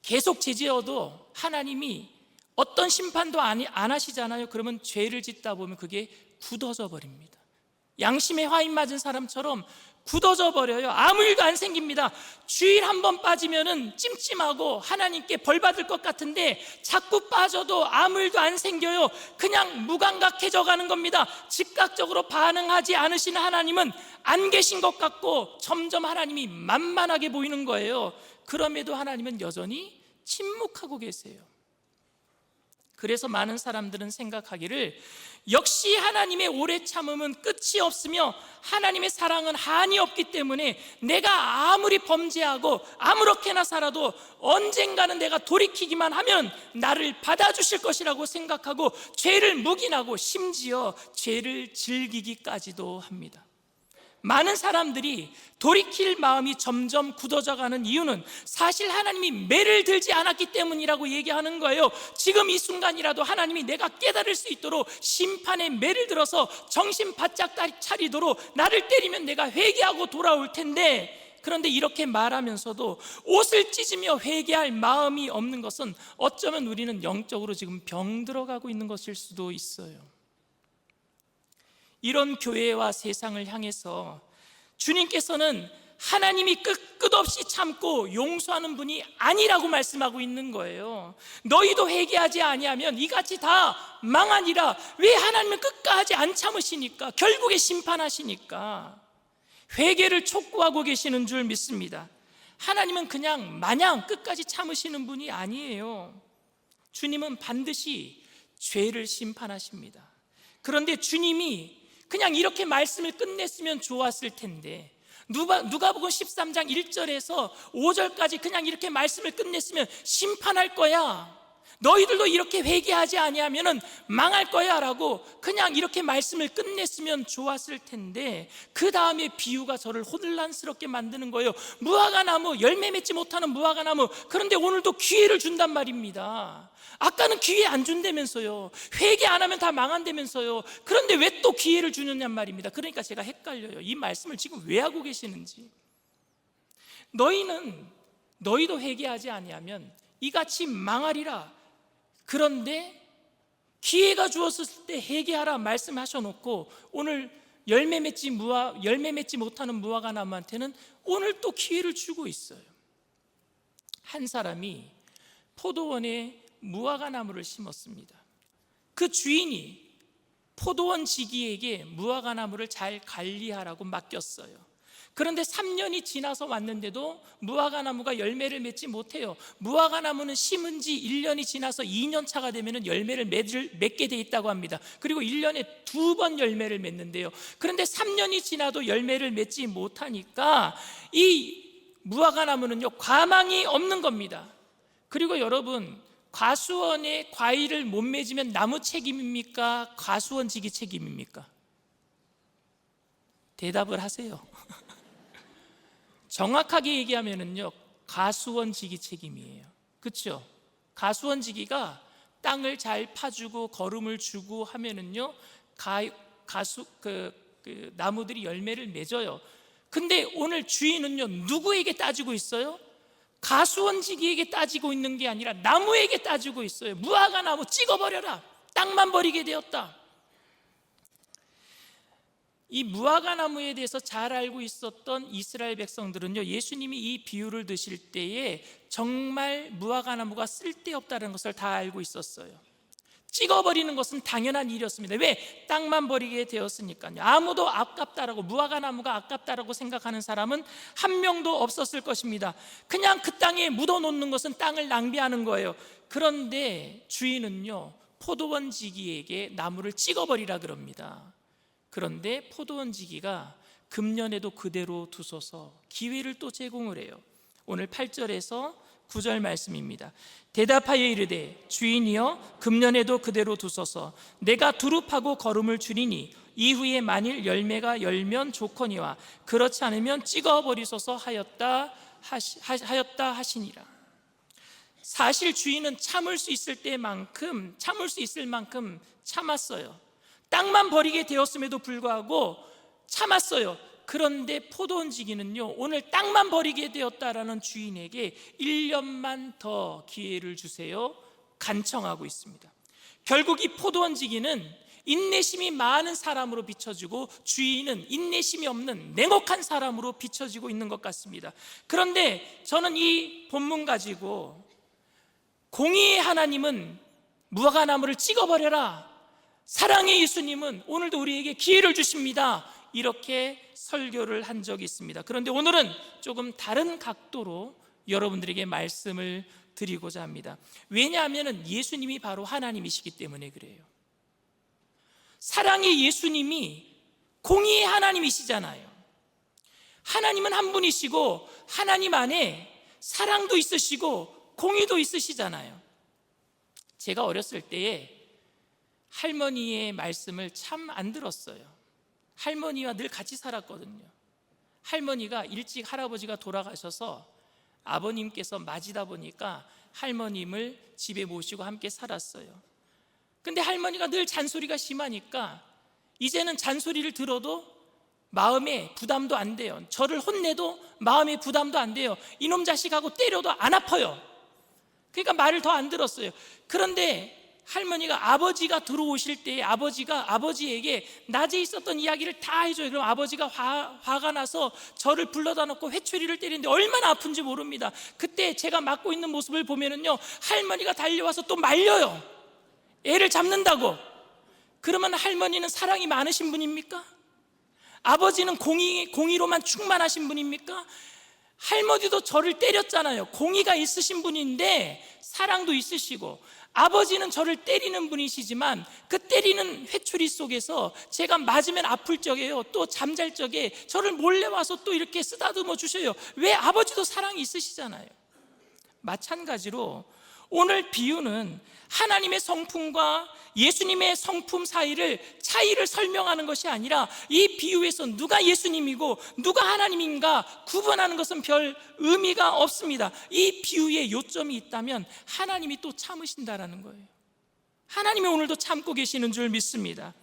계속 죄 지어도 하나님이 어떤 심판도 안 하시잖아요. 그러면 죄를 짓다 보면 그게 굳어져 버립니다. 양심에 화인 맞은 사람처럼 굳어져 버려요. 아무 일도 안 생깁니다. 주일 한 번 빠지면은 찜찜하고 하나님께 벌 받을 것 같은데 자꾸 빠져도 아무 일도 안 생겨요. 그냥 무감각해져 가는 겁니다. 즉각적으로 반응하지 않으시는 하나님은 안 계신 것 같고 점점 하나님이 만만하게 보이는 거예요. 그럼에도 하나님은 여전히 침묵하고 계세요. 그래서 많은 사람들은 생각하기를 역시 하나님의 오래 참음은 끝이 없으며 하나님의 사랑은 한이 없기 때문에 내가 아무리 범죄하고 아무렇게나 살아도 언젠가는 내가 돌이키기만 하면 나를 받아주실 것이라고 생각하고 죄를 묵인하고 심지어 죄를 즐기기까지도 합니다. 많은 사람들이 돌이킬 마음이 점점 굳어져가는 이유는 사실 하나님이 매를 들지 않았기 때문이라고 얘기하는 거예요. 지금 이 순간이라도 하나님이 내가 깨달을 수 있도록 심판의 매를 들어서 정신 바짝 차리도록 나를 때리면 내가 회개하고 돌아올 텐데, 그런데 이렇게 말하면서도 옷을 찢으며 회개할 마음이 없는 것은 어쩌면 우리는 영적으로 지금 병들어가고 있는 것일 수도 있어요. 이런 교회와 세상을 향해서 주님께서는 하나님이 끝없이 참고 용서하는 분이 아니라고 말씀하고 있는 거예요. 너희도 회개하지 아니하면 이같이 다 망하니라. 왜 하나님은 끝까지 안 참으시니까? 결국에 심판하시니까. 회개를 촉구하고 계시는 줄 믿습니다. 하나님은 그냥 마냥 끝까지 참으시는 분이 아니에요. 주님은 반드시 죄를 심판하십니다. 그런데 주님이 그냥 이렇게 말씀을 끝냈으면 좋았을 텐데, 누가복음 13장 1절에서 5절까지 그냥 이렇게 말씀을 끝냈으면 심판할 거야, 너희들도 이렇게 회개하지 아니하면 망할 거야 라고 그냥 이렇게 말씀을 끝냈으면 좋았을 텐데, 그 다음에 비유가 저를 혼란스럽게 만드는 거예요. 무화과나무, 열매 맺지 못하는 무화과나무, 그런데 오늘도 기회를 준단 말입니다. 아까는 기회 안 준다면서요. 회개 안 하면 다 망한다면서요. 그런데 왜 또 기회를 주느냐 말입니다. 그러니까 제가 헷갈려요. 이 말씀을 지금 왜 하고 계시는지. 너희도 회개하지 아니하면 이같이 망하리라. 그런데 기회가 주었을 때 회개하라 말씀하셔놓고 오늘 열매 맺지 못하는 무화과나무한테는 오늘 또 기회를 주고 있어요. 한 사람이 포도원에 무화과나무를 심었습니다. 그 주인이 포도원 지기에게 무화과나무를 잘 관리하라고 맡겼어요. 그런데 3년이 지나서 왔는데도 무화과나무가 열매를 맺지 못해요. 무화과나무는 심은 지 1년이 지나서 2년 차가 되면 열매를 맺게 돼 있다고 합니다. 그리고 1년에 2번 열매를 맺는데요. 그런데 3년이 지나도 열매를 맺지 못하니까 이 무화과나무는요, 과망이 없는 겁니다. 그리고 여러분, 과수원에 과일을 못 맺으면 나무 책임입니까? 과수원 지기 책임입니까? 대답을 하세요. 정확하게 얘기하면은요, 과수원 지기 책임이에요. 그렇죠? 과수원 지기가 땅을 잘 파주고 거름을 주고 하면은요, 나무들이 열매를 맺어요. 근데 오늘 주인은요, 누구에게 따지고 있어요? 가수원지기에게 따지고 있는 게 아니라 나무에게 따지고 있어요. 무화과나무 찍어버려라. 땅만 버리게 되었다. 이 무화과나무에 대해서 잘 알고 있었던 이스라엘 백성들은요, 예수님이 이 비유를 드실 때에 정말 무화과나무가 쓸데없다는 것을 다 알고 있었어요. 찍어버리는 것은 당연한 일이었습니다. 왜? 땅만 버리게 되었으니까요. 아무도 아깝다라고, 무화과나무가 아깝다라고 생각하는 사람은 한 명도 없었을 것입니다. 그냥 그 땅에 묻어놓는 것은 땅을 낭비하는 거예요. 그런데 주인은요, 포도원 지기에게 나무를 찍어버리라 그럽니다. 그런데 포도원 지기가 금년에도 그대로 두소서 기회를 또 제공을 해요. 오늘 8절에서 9절 말씀입니다. 대답하여 이르되 주인이여, 금년에도 그대로 두소서. 내가 두릅하고 거름을 주리니 이후에 만일 열매가 열면 좋거니와 그렇지 않으면 찍어버리소서 하였다 하시니라. 사실 주인은 참을 수 있을 만큼 참았어요. 땅만 버리게 되었음에도 불구하고 참았어요. 그런데 포도원 지기는요, 오늘 땅만 버리게 되었다라는 주인에게 1년만 더 기회를 주세요 간청하고 있습니다. 결국 이 포도원 지기는 인내심이 많은 사람으로 비춰지고 주인은 인내심이 없는 냉혹한 사람으로 비춰지고 있는 것 같습니다. 그런데 저는 이 본문 가지고 공의의 하나님은 무화과나무를 찍어버려라, 사랑의 예수님은 오늘도 우리에게 기회를 주십니다, 이렇게 설교를 한 적이 있습니다. 그런데 오늘은 조금 다른 각도로 여러분들에게 말씀을 드리고자 합니다. 왜냐하면 예수님이 바로 하나님이시기 때문에 그래요. 사랑의 예수님이 공의의 하나님이시잖아요. 하나님은 한 분이시고 하나님 안에 사랑도 있으시고 공의도 있으시잖아요. 제가 어렸을 때에 할머니의 말씀을 참 안 들었어요. 할머니와 늘 같이 살았거든요. 할머니가 일찍 할아버지가 돌아가셔서 아버님께서 맞이다 보니까 할머님을 집에 모시고 함께 살았어요. 근데 할머니가 늘 잔소리가 심하니까 이제는 잔소리를 들어도 마음에 부담도 안 돼요. 저를 혼내도 마음에 부담도 안 돼요. 이놈 자식하고 때려도 안 아파요. 그러니까 말을 더 안 들었어요. 그런데 할머니가 아버지가 들어오실 때 아버지가 아버지에게 낮에 있었던 이야기를 다 해줘요. 그럼 아버지가 화가 나서 저를 불러다 놓고 회초리를 때리는데 얼마나 아픈지 모릅니다. 그때 제가 맡고 있는 모습을 보면은요, 할머니가 달려와서 또 말려요. 애를 잡는다고. 그러면 할머니는 사랑이 많으신 분입니까? 아버지는 공의로만 충만하신 분입니까? 할머니도 저를 때렸잖아요. 공의가 있으신 분인데 사랑도 있으시고, 아버지는 저를 때리는 분이시지만 그 때리는 회초리 속에서 제가 맞으면 아플 적에요, 또 잠잘 적에 저를 몰래 와서 또 이렇게 쓰다듬어 주셔요. 왜? 아버지도 사랑이 있으시잖아요. 마찬가지로 오늘 비유는 하나님의 성품과 예수님의 성품 차이를 설명하는 것이 아니라 이 비유에서 누가 예수님이고 누가 하나님인가 구분하는 것은 별 의미가 없습니다. 이 비유에 요점이 있다면 하나님이 또 참으신다라는 거예요. 하나님이 오늘도 참고 계시는 줄 믿습니다.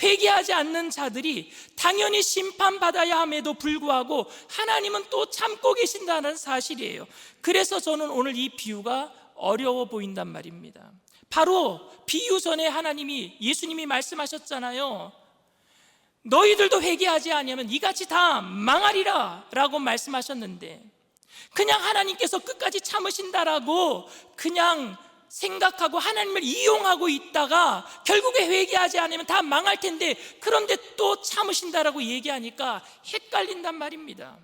회개하지 않는 자들이 당연히 심판받아야 함에도 불구하고 하나님은 또 참고 계신다는 사실이에요. 그래서 저는 오늘 이 비유가 어려워 보인단 말입니다. 바로 비유 전에 예수님이 말씀하셨잖아요. 너희들도 회개하지 아니하면 이같이 다 망하리라 라고 말씀하셨는데, 그냥 하나님께서 끝까지 참으신다라고 그냥 생각하고 하나님을 이용하고 있다가 결국에 회개하지 않으면 다 망할 텐데, 그런데 또 참으신다라고 얘기하니까 헷갈린단 말입니다.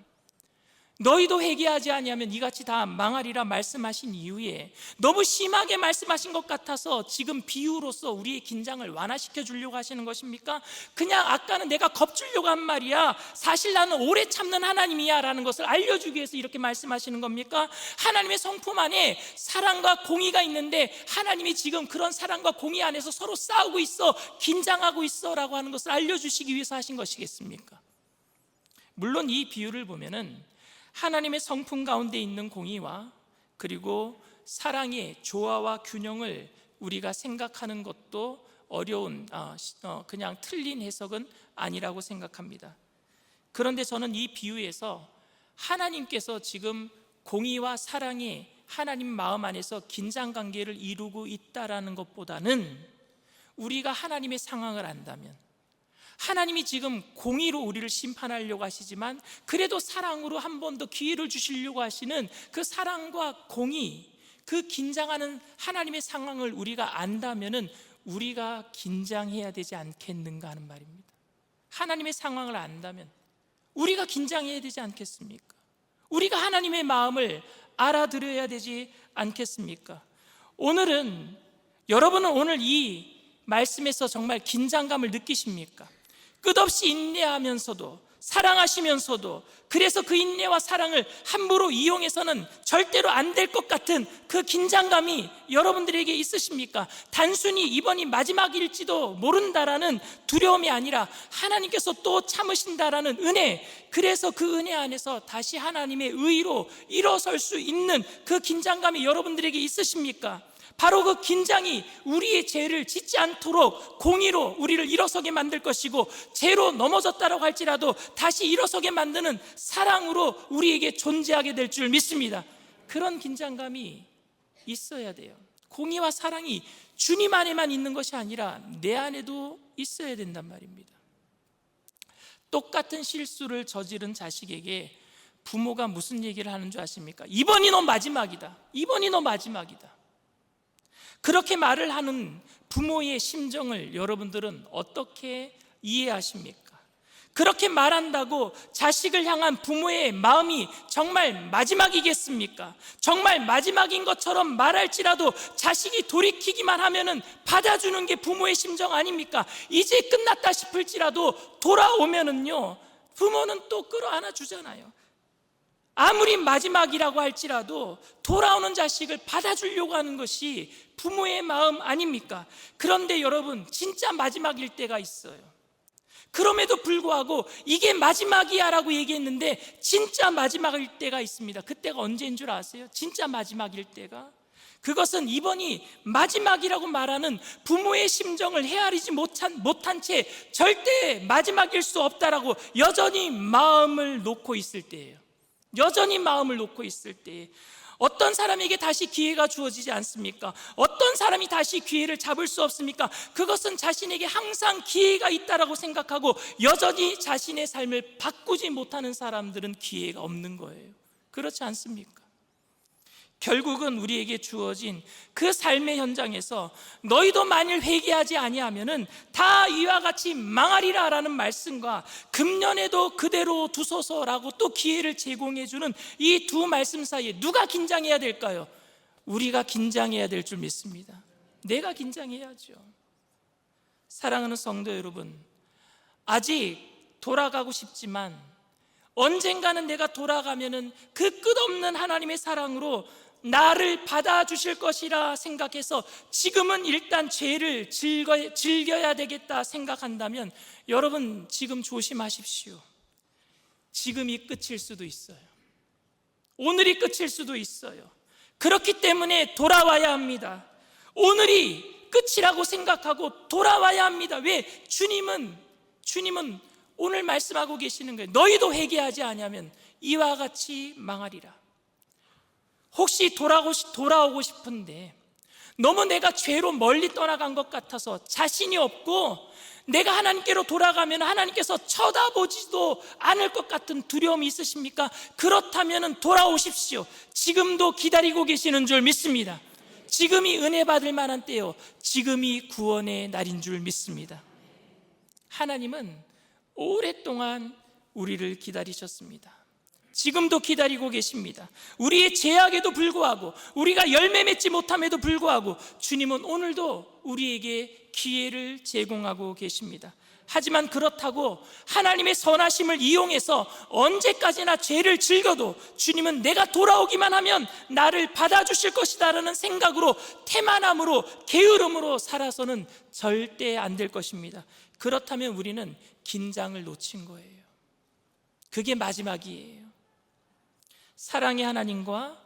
너희도 회개하지 아니하면 이같이 다 망하리라 말씀하신 이후에 너무 심하게 말씀하신 것 같아서 지금 비유로서 우리의 긴장을 완화시켜 주려고 하시는 것입니까? 그냥 아까는 내가 겁주려고 한 말이야, 사실 나는 오래 참는 하나님이야 라는 것을 알려주기 위해서 이렇게 말씀하시는 겁니까? 하나님의 성품 안에 사랑과 공의가 있는데 하나님이 지금 그런 사랑과 공의 안에서 서로 싸우고 있어, 긴장하고 있어 라고 하는 것을 알려주시기 위해서 하신 것이겠습니까? 물론 이 비유를 보면은 하나님의 성품 가운데 있는 공의와 그리고 사랑의 조화와 균형을 우리가 생각하는 것도 어려운, 그냥 틀린 해석은 아니라고 생각합니다. 그런데 저는 이 비유에서 하나님께서 지금 공의와 사랑의 하나님 마음 안에서 긴장관계를 이루고 있다라는 것보다는 우리가 하나님의 상황을 안다면, 하나님이 지금 공의로 우리를 심판하려고 하시지만 그래도 사랑으로 한 번 더 기회를 주시려고 하시는 그 사랑과 공의, 그 긴장하는 하나님의 상황을 우리가 안다면은 우리가 긴장해야 되지 않겠는가 하는 말입니다. 하나님의 상황을 안다면 우리가 긴장해야 되지 않겠습니까? 우리가 하나님의 마음을 알아들어야 되지 않겠습니까? 여러분은 오늘 이 말씀에서 정말 긴장감을 느끼십니까? 끝없이 인내하면서도 사랑하시면서도, 그래서 그 인내와 사랑을 함부로 이용해서는 절대로 안 될 것 같은 그 긴장감이 여러분들에게 있으십니까? 단순히 이번이 마지막일지도 모른다라는 두려움이 아니라 하나님께서 또 참으신다라는 은혜, 그래서 그 은혜 안에서 다시 하나님의 의로 일어설 수 있는 그 긴장감이 여러분들에게 있으십니까? 바로 그 긴장이 우리의 죄를 짓지 않도록 공의로 우리를 일어서게 만들 것이고, 죄로 넘어졌다고 할지라도 다시 일어서게 만드는 사랑으로 우리에게 존재하게 될 줄 믿습니다. 그런 긴장감이 있어야 돼요. 공의와 사랑이 주님 안에만 있는 것이 아니라 내 안에도 있어야 된단 말입니다. 똑같은 실수를 저지른 자식에게 부모가 무슨 얘기를 하는 줄 아십니까? 이번이 너 마지막이다. 이번이 너 마지막이다. 그렇게 말을 하는 부모의 심정을 여러분들은 어떻게 이해하십니까? 그렇게 말한다고 자식을 향한 부모의 마음이 정말 마지막이겠습니까? 정말 마지막인 것처럼 말할지라도 자식이 돌이키기만 하면은 받아주는 게 부모의 심정 아닙니까? 이제 끝났다 싶을지라도 돌아오면은요, 부모는 또 끌어안아 주잖아요. 아무리 마지막이라고 할지라도 돌아오는 자식을 받아주려고 하는 것이 부모의 마음 아닙니까? 그런데 여러분, 진짜 마지막일 때가 있어요. 그럼에도 불구하고 이게 마지막이야 라고 얘기했는데 진짜 마지막일 때가 있습니다. 그때가 언제인 줄 아세요? 진짜 마지막일 때가, 그것은 이번이 마지막이라고 말하는 부모의 심정을 헤아리지 못한 채 절대 마지막일 수 없다라고 여전히 마음을 놓고 있을 때예요. 여전히 마음을 놓고 있을 때, 어떤 사람에게 다시 기회가 주어지지 않습니까? 어떤 사람이 다시 기회를 잡을 수 없습니까? 그것은 자신에게 항상 기회가 있다라고 생각하고 여전히 자신의 삶을 바꾸지 못하는 사람들은 기회가 없는 거예요. 그렇지 않습니까? 결국은 우리에게 주어진 그 삶의 현장에서 너희도 만일 회개하지 아니하면은 다 이와 같이 망하리라 라는 말씀과 금년에도 그대로 두소서라고 또 기회를 제공해 주는 이 두 말씀 사이에 누가 긴장해야 될까요? 우리가 긴장해야 될 줄 믿습니다. 내가 긴장해야죠. 사랑하는 성도 여러분, 아직 돌아가고 싶지만 언젠가는 내가 돌아가면은 그 끝없는 하나님의 사랑으로 나를 받아주실 것이라 생각해서 지금은 일단 죄를 즐겨야 되겠다 생각한다면 여러분, 지금 조심하십시오. 지금이 끝일 수도 있어요. 오늘이 끝일 수도 있어요. 그렇기 때문에 돌아와야 합니다. 오늘이 끝이라고 생각하고 돌아와야 합니다. 왜? 주님은 오늘 말씀하고 계시는 거예요. 너희도 회개하지 아니하면 이와 같이 망하리라. 혹시 돌아오고 싶은데 너무 내가 죄로 멀리 떠나간 것 같아서 자신이 없고 내가 하나님께로 돌아가면 하나님께서 쳐다보지도 않을 것 같은 두려움이 있으십니까? 그렇다면 돌아오십시오. 지금도 기다리고 계시는 줄 믿습니다. 지금이 은혜 받을 만한 때요, 지금이 구원의 날인 줄 믿습니다. 하나님은 오랫동안 우리를 기다리셨습니다. 지금도 기다리고 계십니다. 우리의 죄악에도 불구하고, 우리가 열매 맺지 못함에도 불구하고 주님은 오늘도 우리에게 기회를 제공하고 계십니다. 하지만 그렇다고 하나님의 선하심을 이용해서 언제까지나 죄를 즐겨도 주님은 내가 돌아오기만 하면 나를 받아주실 것이다 라는 생각으로, 태만함으로, 게으름으로 살아서는 절대 안 될 것입니다. 그렇다면 우리는 긴장을 놓친 거예요. 그게 마지막이에요. 사랑의 하나님과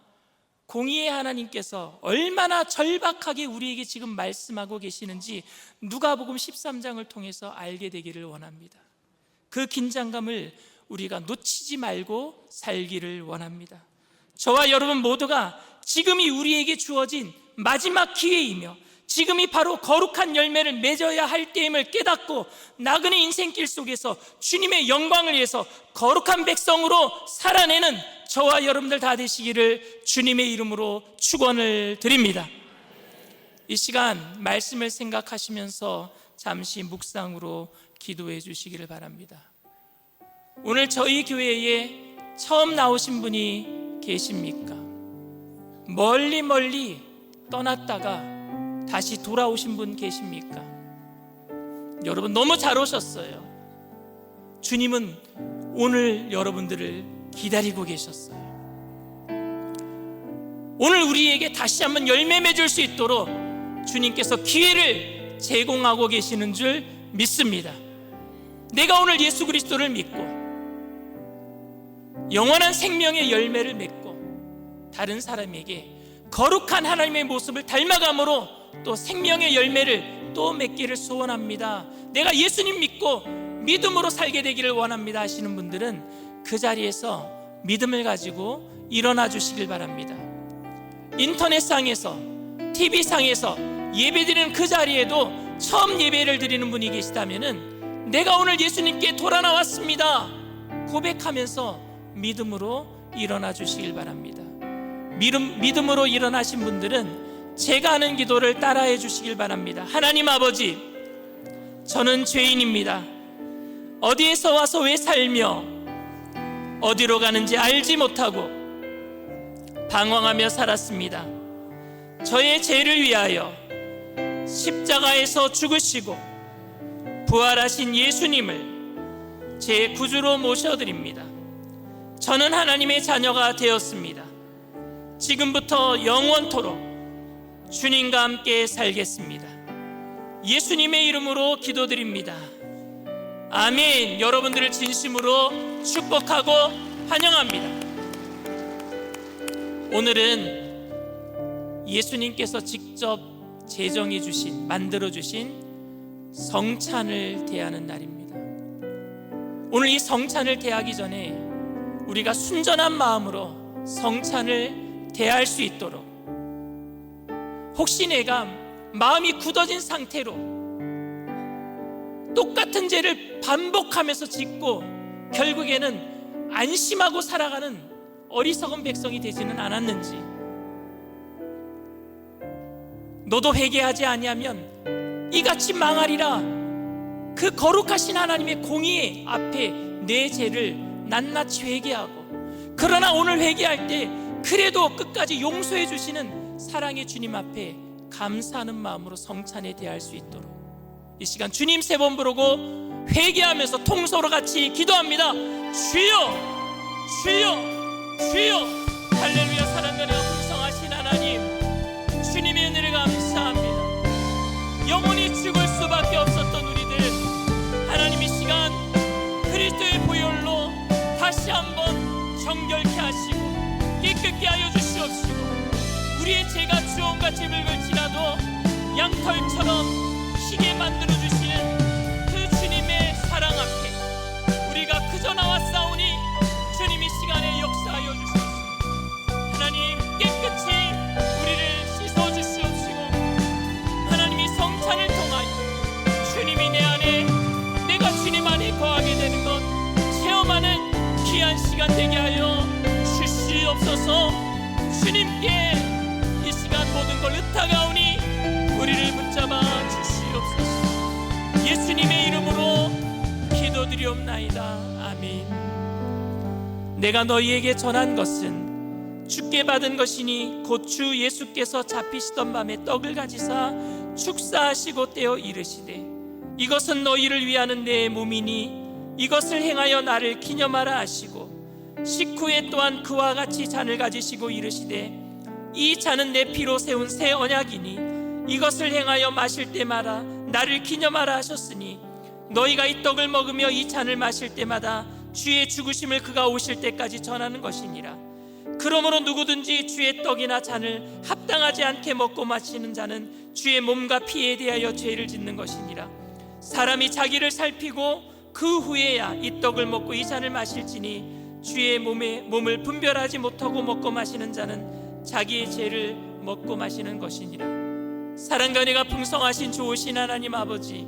공의의 하나님께서 얼마나 절박하게 우리에게 지금 말씀하고 계시는지 누가복음 13장을 통해서 알게 되기를 원합니다. 그 긴장감을 우리가 놓치지 말고 살기를 원합니다. 저와 여러분 모두가 지금이 우리에게 주어진 마지막 기회이며 지금이 바로 거룩한 열매를 맺어야 할 때임을 깨닫고 나그네 인생길 속에서 주님의 영광을 위해서 거룩한 백성으로 살아내는 저와 여러분들 다 되시기를 주님의 이름으로 축원을 드립니다. 이 시간 말씀을 생각하시면서 잠시 묵상으로 기도해 주시기를 바랍니다. 오늘 저희 교회에 처음 나오신 분이 계십니까? 멀리 떠났다가 다시 돌아오신 분 계십니까? 여러분 너무 잘 오셨어요. 주님은 오늘 여러분들을 기다리고 계셨어요. 오늘 우리에게 다시 한번 열매 맺을 수 있도록 주님께서 기회를 제공하고 계시는 줄 믿습니다. 내가 오늘 예수 그리스도를 믿고 영원한 생명의 열매를 맺고 다른 사람에게 거룩한 하나님의 모습을 닮아감으로 또 생명의 열매를 또 맺기를 소원합니다. 내가 예수님 믿고 믿음으로 살게 되기를 원합니다 하시는 분들은 그 자리에서 믿음을 가지고 일어나 주시길 바랍니다. 인터넷상에서 TV상에서 예배드리는 그 자리에도 처음 예배를 드리는 분이 계시다면은 내가 오늘 예수님께 돌아 나왔습니다 고백하면서 믿음으로 일어나 주시길 바랍니다. 믿음으로 일어나신 분들은 제가 하는 기도를 따라해 주시길 바랍니다. 하나님 아버지, 저는 죄인입니다. 어디에서 와서 왜 살며 어디로 가는지 알지 못하고 방황하며 살았습니다. 저의 죄를 위하여 십자가에서 죽으시고 부활하신 예수님을 제 구주로 모셔드립니다. 저는 하나님의 자녀가 되었습니다. 지금부터 영원토록 주님과 함께 살겠습니다. 예수님의 이름으로 기도드립니다. 아멘. 여러분들을 진심으로 축복하고 환영합니다. 오늘은 예수님께서 직접 제정해 주신, 만들어 주신 성찬을 대하는 날입니다. 오늘 이 성찬을 대하기 전에 우리가 순전한 마음으로 성찬을 대할 수 있도록, 혹시 내가 마음이 굳어진 상태로 똑같은 죄를 반복하면서 짓고 결국에는 안심하고 살아가는 어리석은 백성이 되지는 않았는지, 너도 회개하지 아니하면 이같이 망하리라, 그 거룩하신 하나님의 공의 앞에 내 죄를 낱낱이 회개하고, 그러나 오늘 회개할 때 그래도 끝까지 용서해 주시는 사랑의 주님 앞에 감사하는 마음으로 성찬에 대할 수 있도록 이 시간 주님 3번 부르고 회개하면서 통서로 같이 기도합니다. 주여, 주여, 주여. 할렐루야. 사랑하며 풍성하신 하나님, 주님의 은혜를 감사합니다. 영원히 죽을 수밖에 없었던 우리들, 하나님 이 시간 그리스도의 보혈로 다시 한번 정결케 하시고 깨끗게 하여 주시옵시고, 우리의 죄가 주홍같이 붉을지라도 양털처럼 희게 만들어 주시는 그 주님의 사랑 앞에 우리가 그저 나왔사오니 주님 이 시간에 역사하여 주시옵소서. 하나님 깨끗이 우리를 씻어 주시옵시고, 하나님 이 성찬을 통하여 주님이 내 안에, 내가 주님 안에 거하게 되는 것 체험하는 귀한 시간 되게 하여 주시옵소서. 주님께 이 시간 모든 걸 의탁하오니 우리를 붙잡아 주시옵소서. 예수님의 이름으로 기도드리옵나이다. 아멘. 내가 너희에게 전한 것은 주께 받은 것이니 곧 주 예수께서 잡히시던 밤에 떡을 가지사 축사하시고 떼어 이르시되, 이것은 너희를 위하는 내 몸이니 이것을 행하여 나를 기념하라 하시고, 식후에 또한 그와 같이 잔을 가지시고 이르시되, 이 잔은 내 피로 세운 새 언약이니 이것을 행하여 마실 때마다 나를 기념하라 하셨으니, 너희가 이 떡을 먹으며 이 잔을 마실 때마다 주의 죽으심을 그가 오실 때까지 전하는 것이니라. 그러므로 누구든지 주의 떡이나 잔을 합당하지 않게 먹고 마시는 자는 주의 몸과 피에 대하여 죄를 짓는 것이니라. 사람이 자기를 살피고 그 후에야 이 떡을 먹고 이 잔을 마실지니, 주의 몸을 분별하지 못하고 먹고 마시는 자는 자기의 죄를 먹고 마시는 것이니라. 사랑과 은혜가 풍성하신 좋으신 하나님 아버지,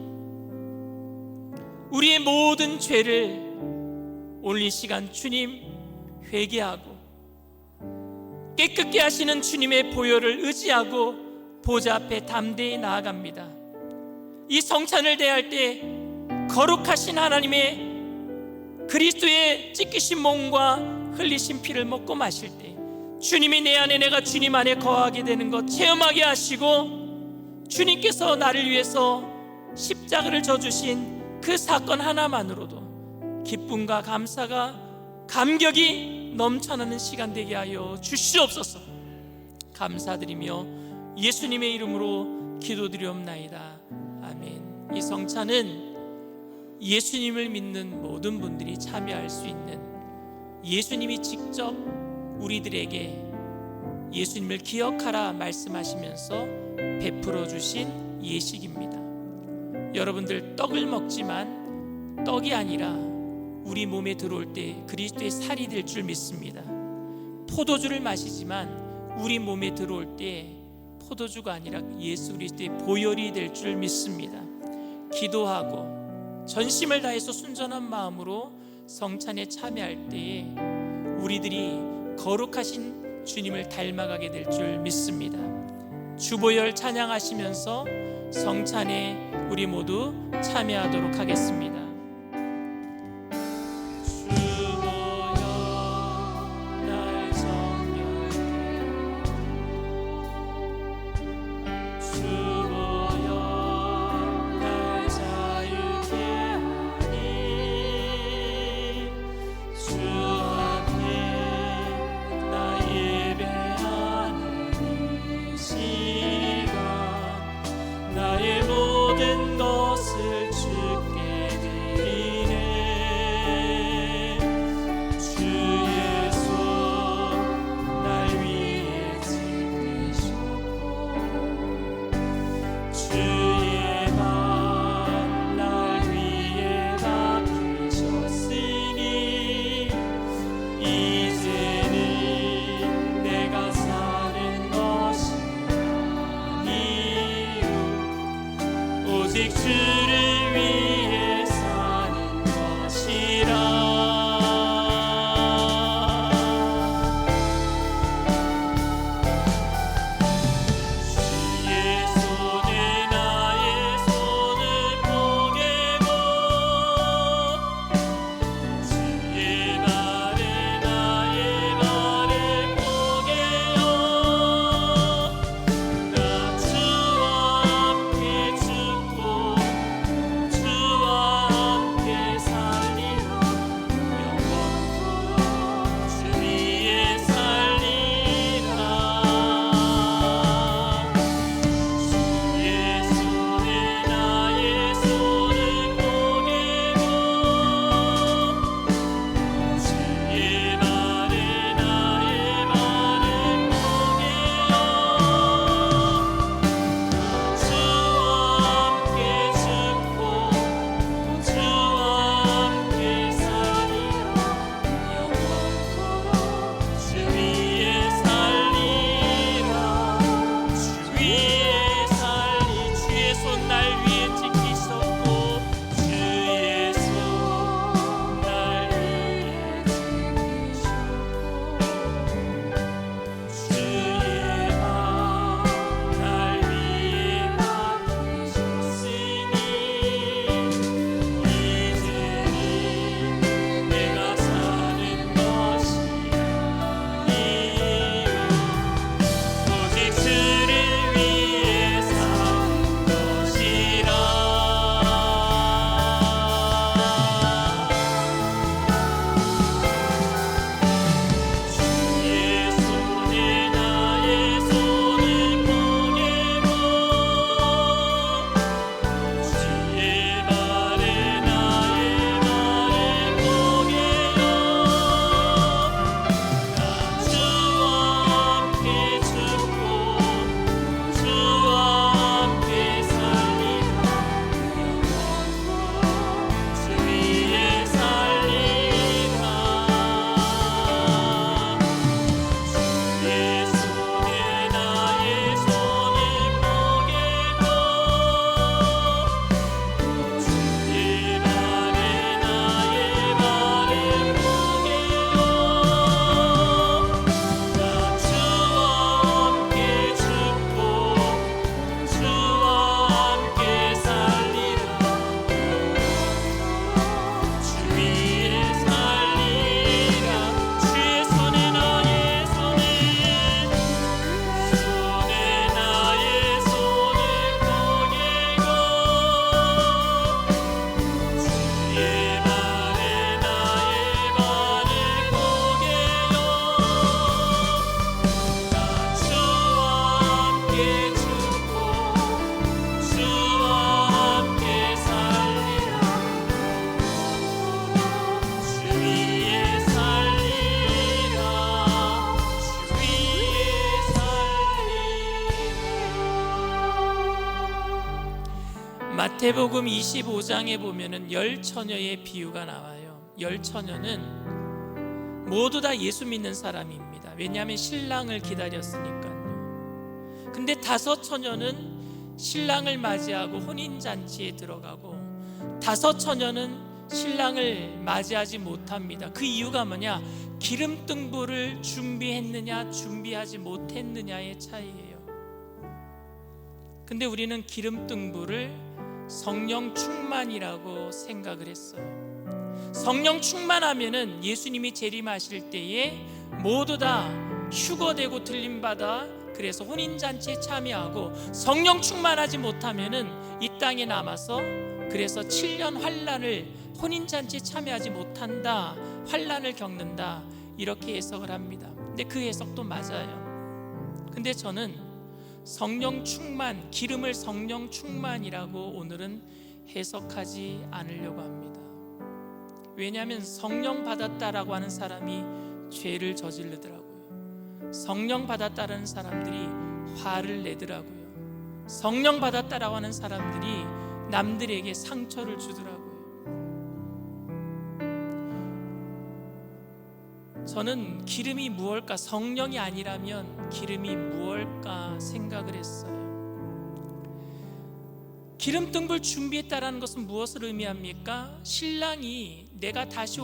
우리의 모든 죄를 오늘 이 시간 주님 회개하고 깨끗게 하시는 주님의 보혈을 의지하고 보좌 앞에 담대히 나아갑니다. 이 성찬을 대할 때 거룩하신 하나님의 그리스도의 찢기신 몸과 흘리신 피를 먹고 마실 때 주님이 내 안에, 내가 주님 안에 거하게 되는 것 체험하게 하시고, 주님께서 나를 위해서 십자가를 져주신 그 사건 하나만으로도 기쁨과 감사가, 감격이 넘쳐나는 시간 되게 하여 주시옵소서. 감사드리며 예수님의 이름으로 기도드리옵나이다. 아멘. 이 성찬은 예수님을 믿는 모든 분들이 참여할 수 있는, 예수님이 직접 우리들에게 예수님을 기억하라 말씀하시면서 베풀어 주신 예식입니다. 여러분들 떡을 먹지만 떡이 아니라 우리 몸에 들어올 때 그리스도의 살이 될 줄 믿습니다. 포도주를 마시지만 우리 몸에 들어올 때 포도주가 아니라 예수 그리스도의 보혈이 될 줄 믿습니다. 기도하고 전심을 다해서 순전한 마음으로 성찬에 참여할 때에 우리들이 거룩하신 주님을 닮아가게 될 줄 믿습니다. 주보혈 찬양하시면서 성찬에 우리 모두 참여하도록 하겠습니다. 주보혈 날 정결케 하고 주보혈 날 자유케 하니 주 앞에 나 예배하는 이 시간 나의 모든 것을 주께 드리네. 주의 손 날 위해 지키셨고 주의 발 날 위해 박히셨으니 이제는 내가 사는 것이 아니요 오직 주를 위해 사는 것이라. 주의 손에 나의 손을 포개고 주의 말에 나의 말을 포개요. 나 주와 함께 죽고 주와 함께 살리라. 영원토록 주 위에 살리라. 주의 손에 나의 손을 포개고 주의 말에 나의 말을 포개요. 주와 함께 죽고 주와 함께 살리라. 영원토록 주 위에 살리라. 주 위에 살리 주의 손 날 위에 지키셨고 주의 손 날 위에 지키셨고 주의 발 날 위에 박히셨으니 이제는 내가 사는 것이 아니요 오직 주를 위해 사는 것이라. 주의 손에 나의 손을 포개고 주의 말에 나의 말을 포개요. 나 주와 함께 죽고 주와 함께 살리라. 영원토록 주 위에 살리라. 주의 손에 나의 손을 포개고 주의 말에 나의 말을 포개요. 나 주와 함께 죽고 주와 함께 살리라. 주 위에 살리라. 주의 손에 나의 손에 나의 손을 포개고 주의 말에 나의 말을 포개요. 나 주와 함께 죽고 주와 함께 살리라. 주 위에 살리라. 주 위에 살리라. 마태복음 25장에 보면은 열 처녀의 비유가 나와요. 열 처녀는 모두 다 예수 믿는 사람입니다. 왜냐하면 신랑을 기다렸으니까요. 근데 5 처녀는 신랑을 맞이하고 혼인잔치에 들어가고 5 처녀는 신랑을 맞이하지 못합니다. 그 이유가 뭐냐? 기름등불을 준비했느냐 준비하지 못했느냐의 차이예요. 근데 우리는 기름등불을 성령 충만이라고 생각을 했어요. 성령 충만하면은 예수님이 재림하실 때에 모두 다 휴거되고 들림받아 그래서 혼인잔치에 참여하고, 성령 충만하지 못하면은 이 땅에 남아서 그래서 7년 환란을, 혼인잔치에 참여하지 못한다, 환란을 겪는다, 이렇게 해석을 합니다. 근데 그 해석도 맞아요. 근데 저는 성령 충만, 기름을 성령 충만이라고 오늘은 해석하지 않으려고 합니다. 왜냐하면 성령 받았다라고 하는 사람이 죄를 저지르더라고요. 성령 받았다라는 사람들이 화를 내더라고요. 성령 받았다라고 하는 사람들이 남들에게 상처를 주더라고요. 저는 기름이 무엇일까, 성령이 아니라면 기름이 무엇일까 생각을 했어요. 기름등불 준비했다라는 것은 무엇을 의미합니까? 신랑이 내가 다시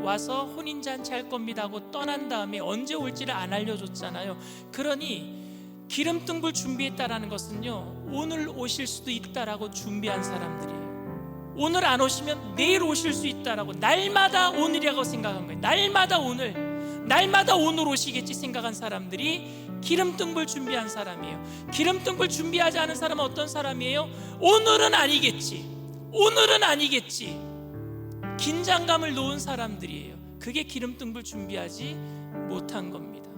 와서 혼인잔치 할 겁니다 하고 떠난 다음에 언제 올지를 안 알려줬잖아요. 그러니 기름등불 준비했다라는 것은요, 오늘 오실 수도 있다라고 준비한 사람들이에요. 오늘 안 오시면 내일 오실 수 있다라고, 날마다 오늘이라고 생각한 거예요. 날마다 오늘 오시겠지 생각한 사람들이 기름등불 준비한 사람이에요. 기름등불 준비하지 않은 사람은 어떤 사람이에요? 오늘은 아니겠지, 긴장감을 놓은 사람들이에요. 그게 기름등불 준비하지 못한 겁니다.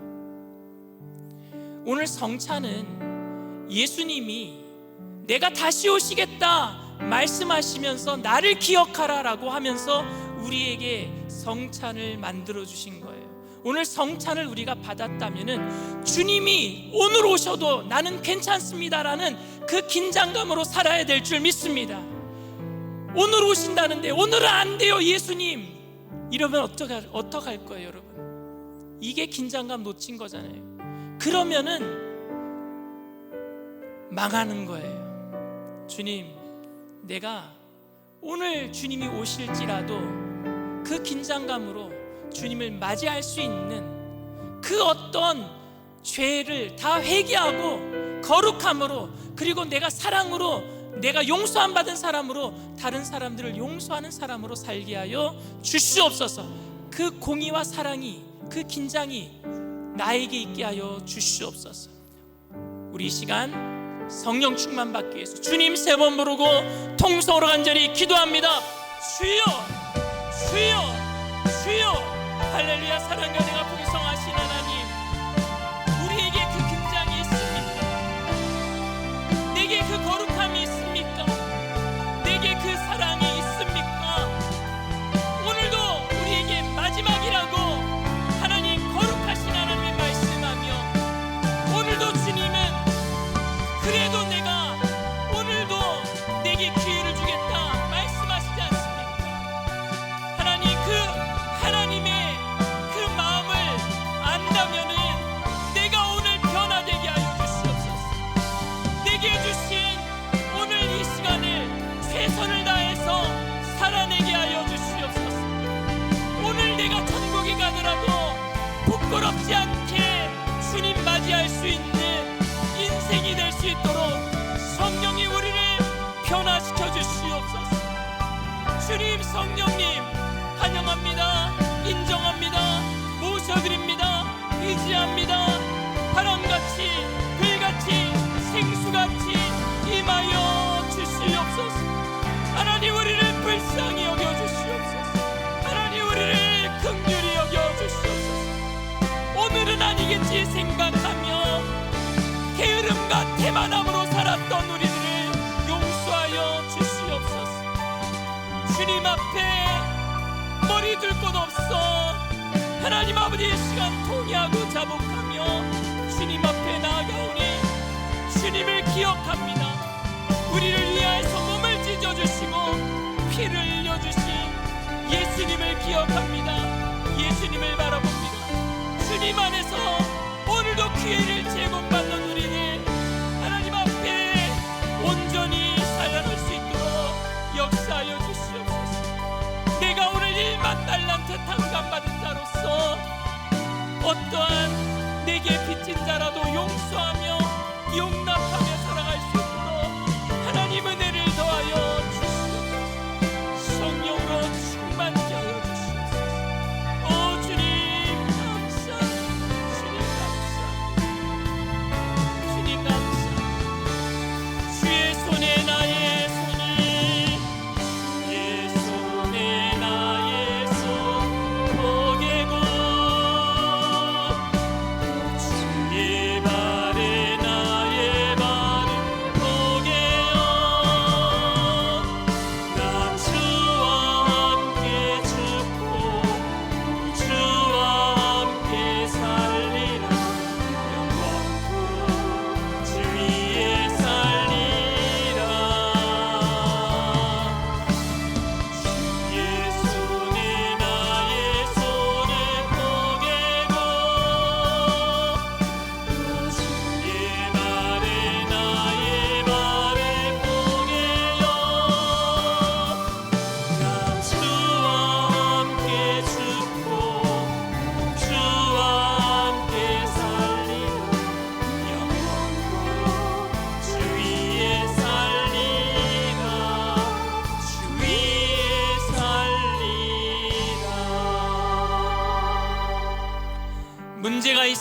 오늘 성찬은 예수님이 내가 다시 오시겠다 말씀하시면서 나를 기억하라라고 하면서 우리에게 성찬을 만들어 주신 거예요. 오늘 성찬을 우리가 받았다면은 주님이 오늘 오셔도 나는 괜찮습니다라는 그 긴장감으로 살아야 될 줄 믿습니다. 오늘 오신다는데 오늘은 안 돼요 예수님, 이러면 어떡할 거예요 여러분? 이게 긴장감 놓친 거잖아요. 그러면은 망하는 거예요. 주님, 내가 오늘 주님이 오실지라도 그 긴장감으로 주님을 맞이할 수 있는 그 어떤 죄를 다 회개하고 거룩함으로, 그리고 내가 사랑으로, 내가 용서함 받은 사람으로 다른 사람들을 용서하는 사람으로 살게 하여 주시옵소서. 그 공의와 사랑이, 그 긴장이 나에게 있게 하여 주시옵소서. 우리 이 시간 성령 충만 받기 위해서 주님 3번 부르고 통성으로 간절히 기도합니다. 주여, 주여, 주여. 할렐루야. 사랑과 내가 풍성하신 하나님, 우리에게 그 긴장이 있습니까? 내게 그 거룩함이 있습니까? 내게 그 사랑이 있습니까? 오늘도 우리에게 마지막이라고 하나님, 거룩하신 하나님의 말씀하며, 오늘도 주님은 그래도 내가 오늘도 내게 기회를 주겠다 말씀하시지 않습니까? 하나님, 그 하나님의 그 마음을 안다면은 내가 오늘 변화되게 하여 주시옵소서. 내게 주신 오늘 이 시간을 최선을 다해서 살아내게 하여 주시옵소서. 오늘 내가 천국에 가더라도 부끄럽지 않게 주님 맞이할 수 있는 인생이 될 수 있도록 성령이 우리를 변화시켜 주시옵소서. 주님, 성령님 환영합니다. 인정합니다. 모셔드립니다. 의지합니다. 바람같이, 불같이, 생수같이 임하여 주시옵소서. 하나님, 우리를 불쌍히 여겨주시옵소서. 하나님, 우리를 긍휼히 여겨주시옵소서. 오늘은 아니겠지 생각하며 게으름과 태만함으로 살았던 우리들을 용서하여 주시옵소서. 주님 앞에 머리 둘 곳 없어 하나님 아버지의 시간 통회하고 자복하며 주님 앞에 나아가오니 주님을 기억합니다. 우리를 위하여서 몸을 찢어주시고 피를 흘려주신 예수님을 기억합니다. 예수님을 바라봅니다. 주님 안에서 오늘도 기회를 제공받는 우리를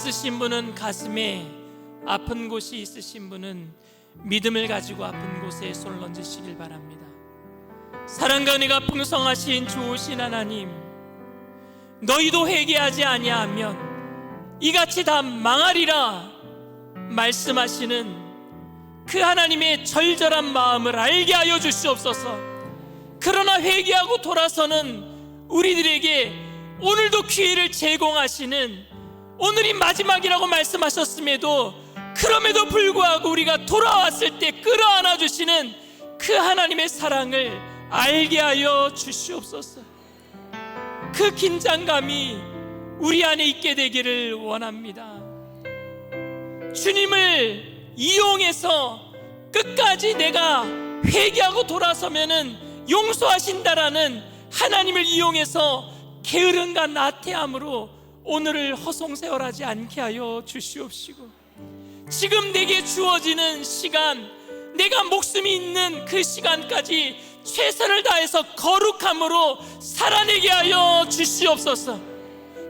있으신 분은 가슴에, 아픈 곳이 있으신 분은 믿음을 가지고 아픈 곳에 손을 얹으시길 바랍니다. 사랑과 은혜가 풍성하신 좋으신 하나님, 너희도 회개하지 아니하면 이같이 다 망하리라 말씀하시는 그 하나님의 절절한 마음을 알게 하여 주시옵소서. 그러나 회개하고 돌아서는 우리들에게 오늘도 기회를 제공하시는, 오늘이 마지막이라고 말씀하셨음에도 그럼에도 불구하고 우리가 돌아왔을 때 끌어안아 주시는 그 하나님의 사랑을 알게 하여 주시옵소서. 그 긴장감이 우리 안에 있게 되기를 원합니다. 주님을 이용해서 끝까지 내가 회개하고 돌아서면은 용서하신다라는 하나님을 이용해서 게으름과 나태함으로 오늘을 허송세월하지 않게 하여 주시옵시고, 지금 내게 주어지는 시간, 내가 목숨이 있는 그 시간까지 최선을 다해서 거룩함으로 살아내게 하여 주시옵소서.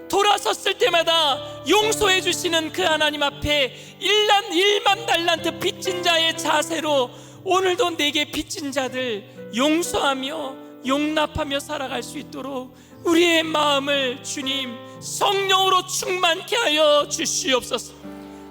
돌아섰을 때마다 용서해 주시는 그 하나님 앞에 1만 달란트 빚진 자의 자세로 오늘도 내게 빚진 자들 용서하며 용납하며 살아갈 수 있도록 우리의 마음을 주님 성령으로 충만케 하여 주시옵소서.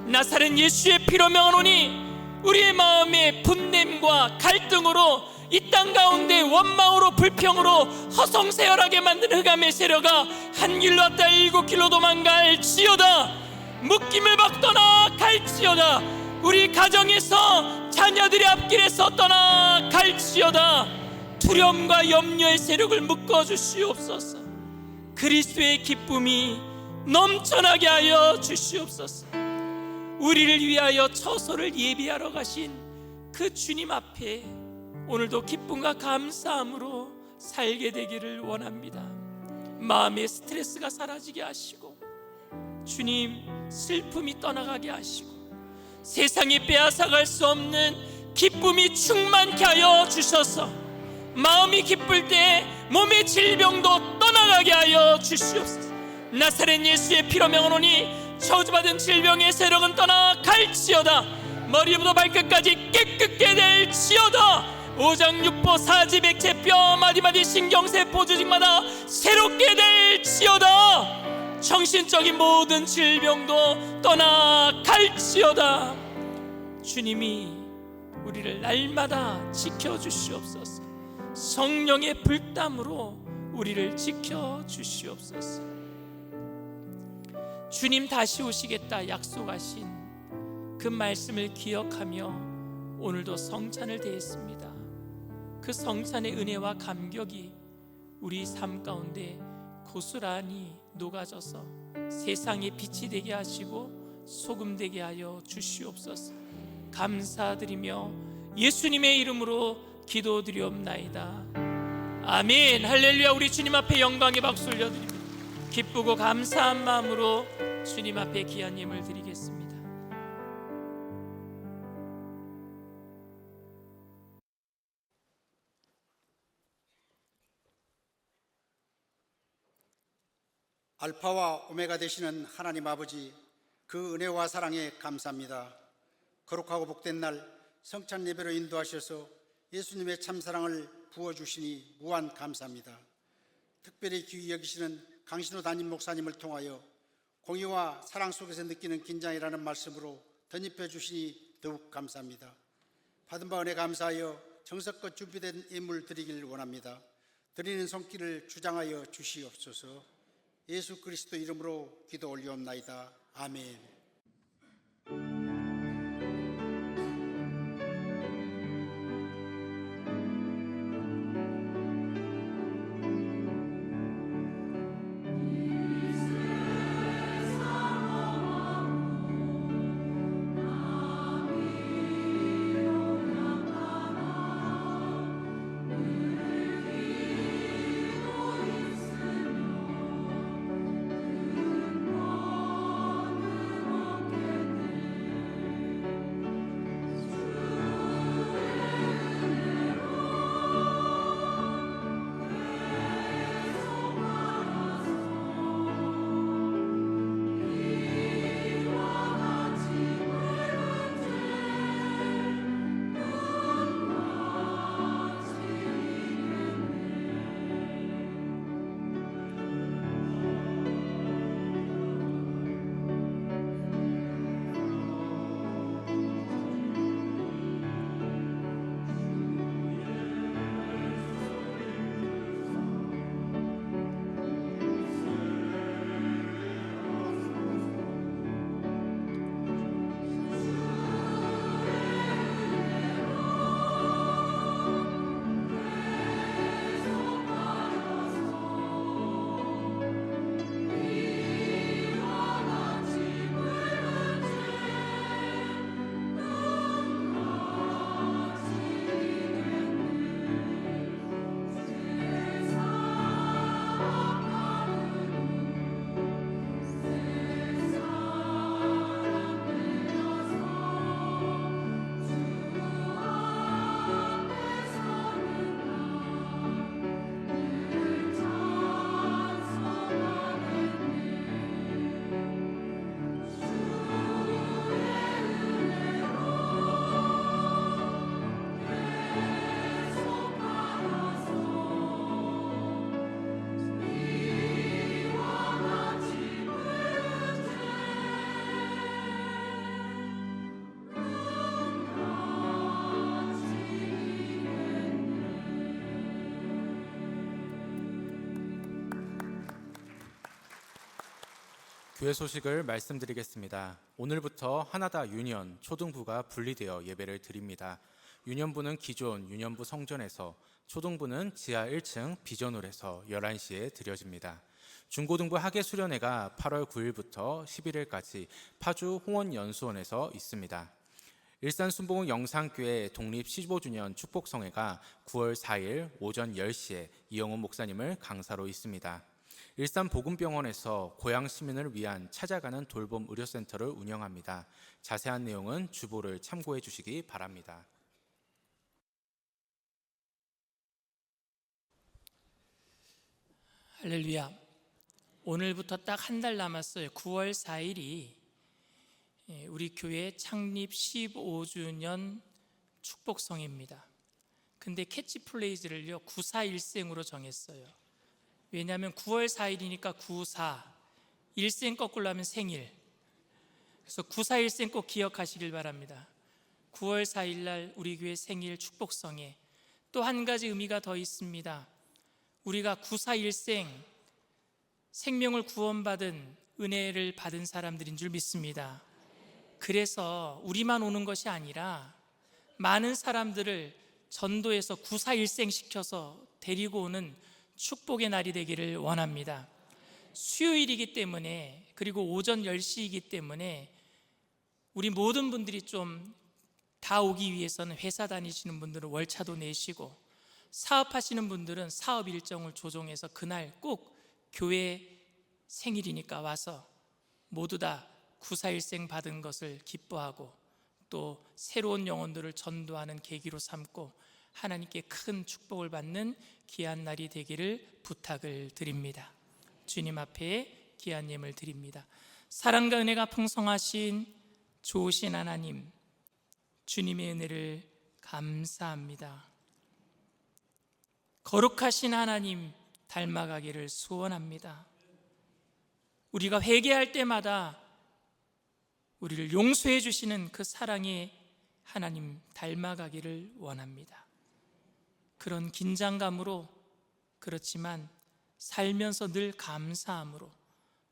나사렛 예수의 피로 명하노니 우리의 마음의 분냄과 갈등으로 이 땅 가운데 원망으로 불평으로 허송세월하게 만든 흑암의 세력아 한 길로 왔다 7길로 도망갈지어다. 묶임을 받고 떠나갈지어다. 우리 가정에서 자녀들의 앞길에서 떠나갈지어다. 두려움과 염려의 세력을 묶어주시옵소서. 그리스도의 기쁨이 넘쳐나게 하여 주시옵소서. 우리를 위하여 처소를 예비하러 가신 그 주님 앞에 오늘도 기쁨과 감사함으로 살게 되기를 원합니다. 마음의 스트레스가 사라지게 하시고 주님 슬픔이 떠나가게 하시고 세상이 빼앗아갈 수 없는 기쁨이 충만케 하여 주셔서 마음이 기쁠 때 몸의 질병도 떠나가게 하여 주시옵소서. 나사렛 예수의 피로 명하노니 저주받은 질병의 세력은 떠나갈지어다. 머리부터 발끝까지 깨끗게 될지어다. 오장육부 사지백체 뼈 마디마디 신경세포 조직마다 새롭게 될지어다. 정신적인 모든 질병도 떠나갈지어다. 주님이 우리를 날마다 지켜주시옵소서. 성령의 불담으로 우리를 지켜주시옵소서. 주님 다시 오시겠다 약속하신 그 말씀을 기억하며 오늘도 성찬을 드렸습니다. 그 성찬의 은혜와 감격이 우리 삶 가운데 고스란히 녹아져서 세상의 빛이 되게 하시고 소금 되게 하여 주시옵소서. 감사드리며 예수님의 이름으로 기도드리옵나이다. 아멘. 할렐루야. 우리 주님 앞에 영광의 박수 올려드립니다. 기쁘고 감사한 마음으로 주님 앞에 귀한 예물 드리겠습니다. 알파와 오메가 되시는 하나님 아버지, 그 은혜와 사랑에 감사합니다. 거룩하고 복된 날 성찬 예배로 인도하셔서 예수님의 참사랑을 부어주시니 무한 감사합니다. 특별히 귀히 여기시는 강신호 담임 목사님을 통하여 공의와 사랑 속에서 느끼는 긴장이라는 말씀으로 덧입혀 주시니 더욱 감사합니다. 받은 바 은혜 감사하여 정성껏 준비된 예물 드리길 원합니다. 드리는 손길을 주장하여 주시옵소서. 예수 그리스도 이름으로 기도 올리옵나이다. 아멘. 교회 소식을 말씀드리겠습니다. 오늘부터 하나다 유년 초등부가 분리되어 예배를 드립니다. 유년부는 기존 유년부 성전에서, 초등부는 지하 1층 비전홀에서 11시에 드려집니다. 중고등부 학예수련회가 8월 9일부터 11일까지 파주 홍원연수원에서 있습니다. 일산 순복음 영상교회 독립 15주년 축복성회가 9월 4일 오전 10시에 이영훈 목사님을 강사로 있습니다. 일산 복음병원에서 고향 시민을 위한 찾아가는 돌봄 의료센터를 운영합니다. 자세한 내용은 주보를 참고해 주시기 바랍니다. 할렐루야. 오늘부터 딱 한 달 남았어요. 9월 4일이 우리 교회 창립 15주년 축복성회입니다. 근데 캐치플레이즈를요 941생으로 정했어요. 왜냐하면 9월 4일이니까 94, 일생 거꾸로 하면 생일. 그래서 941생 꼭 기억하시길 바랍니다. 9월 4일 날 우리 교회 생일 축복성회. 또 한 가지 의미가 더 있습니다. 우리가 941생 생명을 구원받은 은혜를 받은 사람들인 줄 믿습니다. 그래서 우리만 오는 것이 아니라 많은 사람들을 전도해서 941생 시켜서 데리고 오는 축복의 날이 되기를 원합니다. 수요일이기 때문에, 그리고 오전 10시이기 때문에 우리 모든 분들이 좀 다 오기 위해서는 회사 다니시는 분들은 월차도 내시고, 사업하시는 분들은 사업 일정을 조정해서 그날 꼭 교회 생일이니까 와서 모두 다 941생 받은 것을 기뻐하고 또 새로운 영혼들을 전도하는 계기로 삼고 하나님께 큰 축복을 받는 귀한 날이 되기를 부탁을 드립니다. 주님 앞에 귀한 예물 드립니다. 사랑과 은혜가 풍성하신 좋으신 하나님, 주님의 은혜를 감사합니다. 거룩하신 하나님 닮아가기를 소원합니다. 우리가 회개할 때마다 우리를 용서해 주시는 그 사랑의 하나님 닮아가기를 원합니다. 그런 긴장감으로, 그렇지만 살면서 늘 감사함으로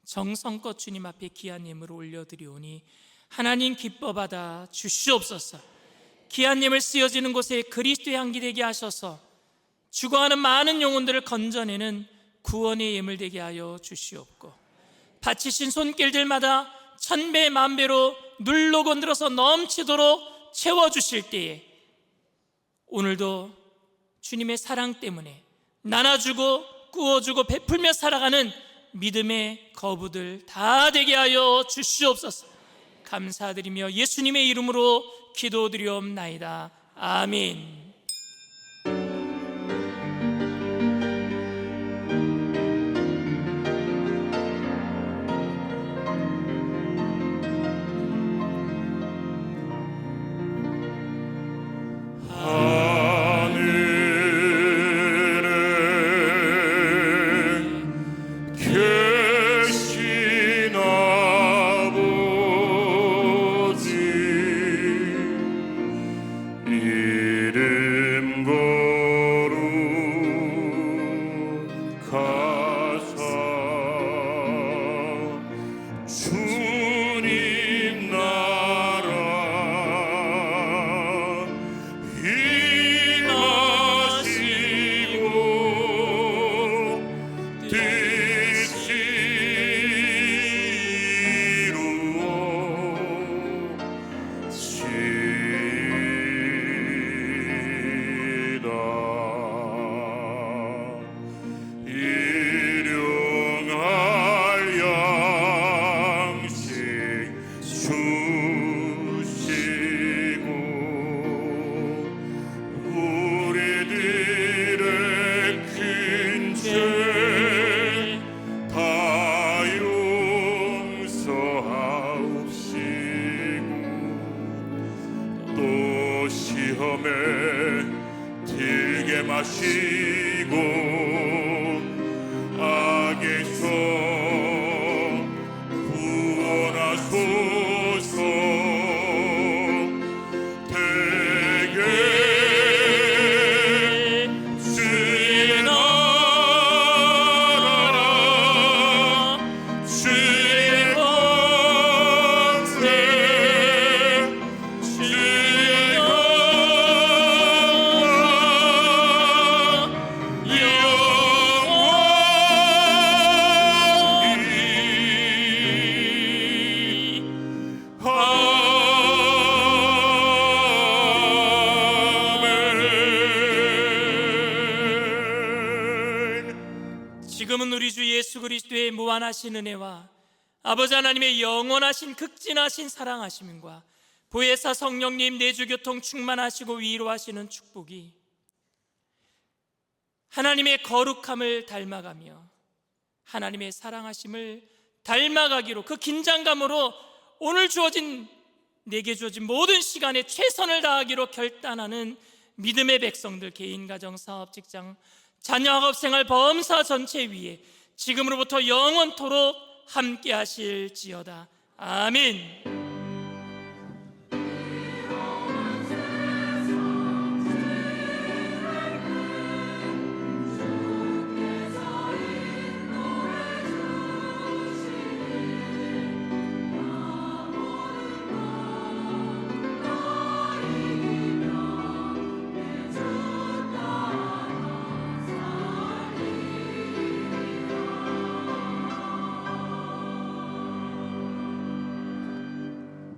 정성껏 주님 앞에 귀한 예물을 올려드리오니 하나님 기뻐 받아 주시옵소서. 귀한 예물 쓰여지는 곳에 그리스도의 향기 되게 하셔서 죽어가는 많은 영혼들을 건져내는 구원의 예물 되게 하여 주시옵고, 바치신 손길들마다 천배 만배로 눌러 건드려서 넘치도록 채워주실 때에 오늘도 주님의 사랑 때문에 나눠주고 구워주고 베풀며 살아가는 믿음의 거부들 다 되게 하여 주시옵소서. 감사드리며 예수님의 이름으로 기도드리옵나이다. 아멘. 마시고 악에서 구원하소서. 대개 주의 나라 주의 지금은 우리 주 예수 그리스도의 무한하신 은혜와 아버지 하나님의 영원하신 극진하신 사랑하심과 보혜사 성령님 내주교통 충만하시고 위로하시는 축복이 하나님의 거룩함을 닮아가며 하나님의 사랑하심을 닮아가기로 그 긴장감으로 오늘 내게 주어진 모든 시간에 최선을 다하기로 결단하는 믿음의 백성들, 개인, 가정, 사업, 직장, 자녀, 학업, 생활, 범사 전체 위에 지금으로부터 영원토록 함께 하실지어다. 아멘.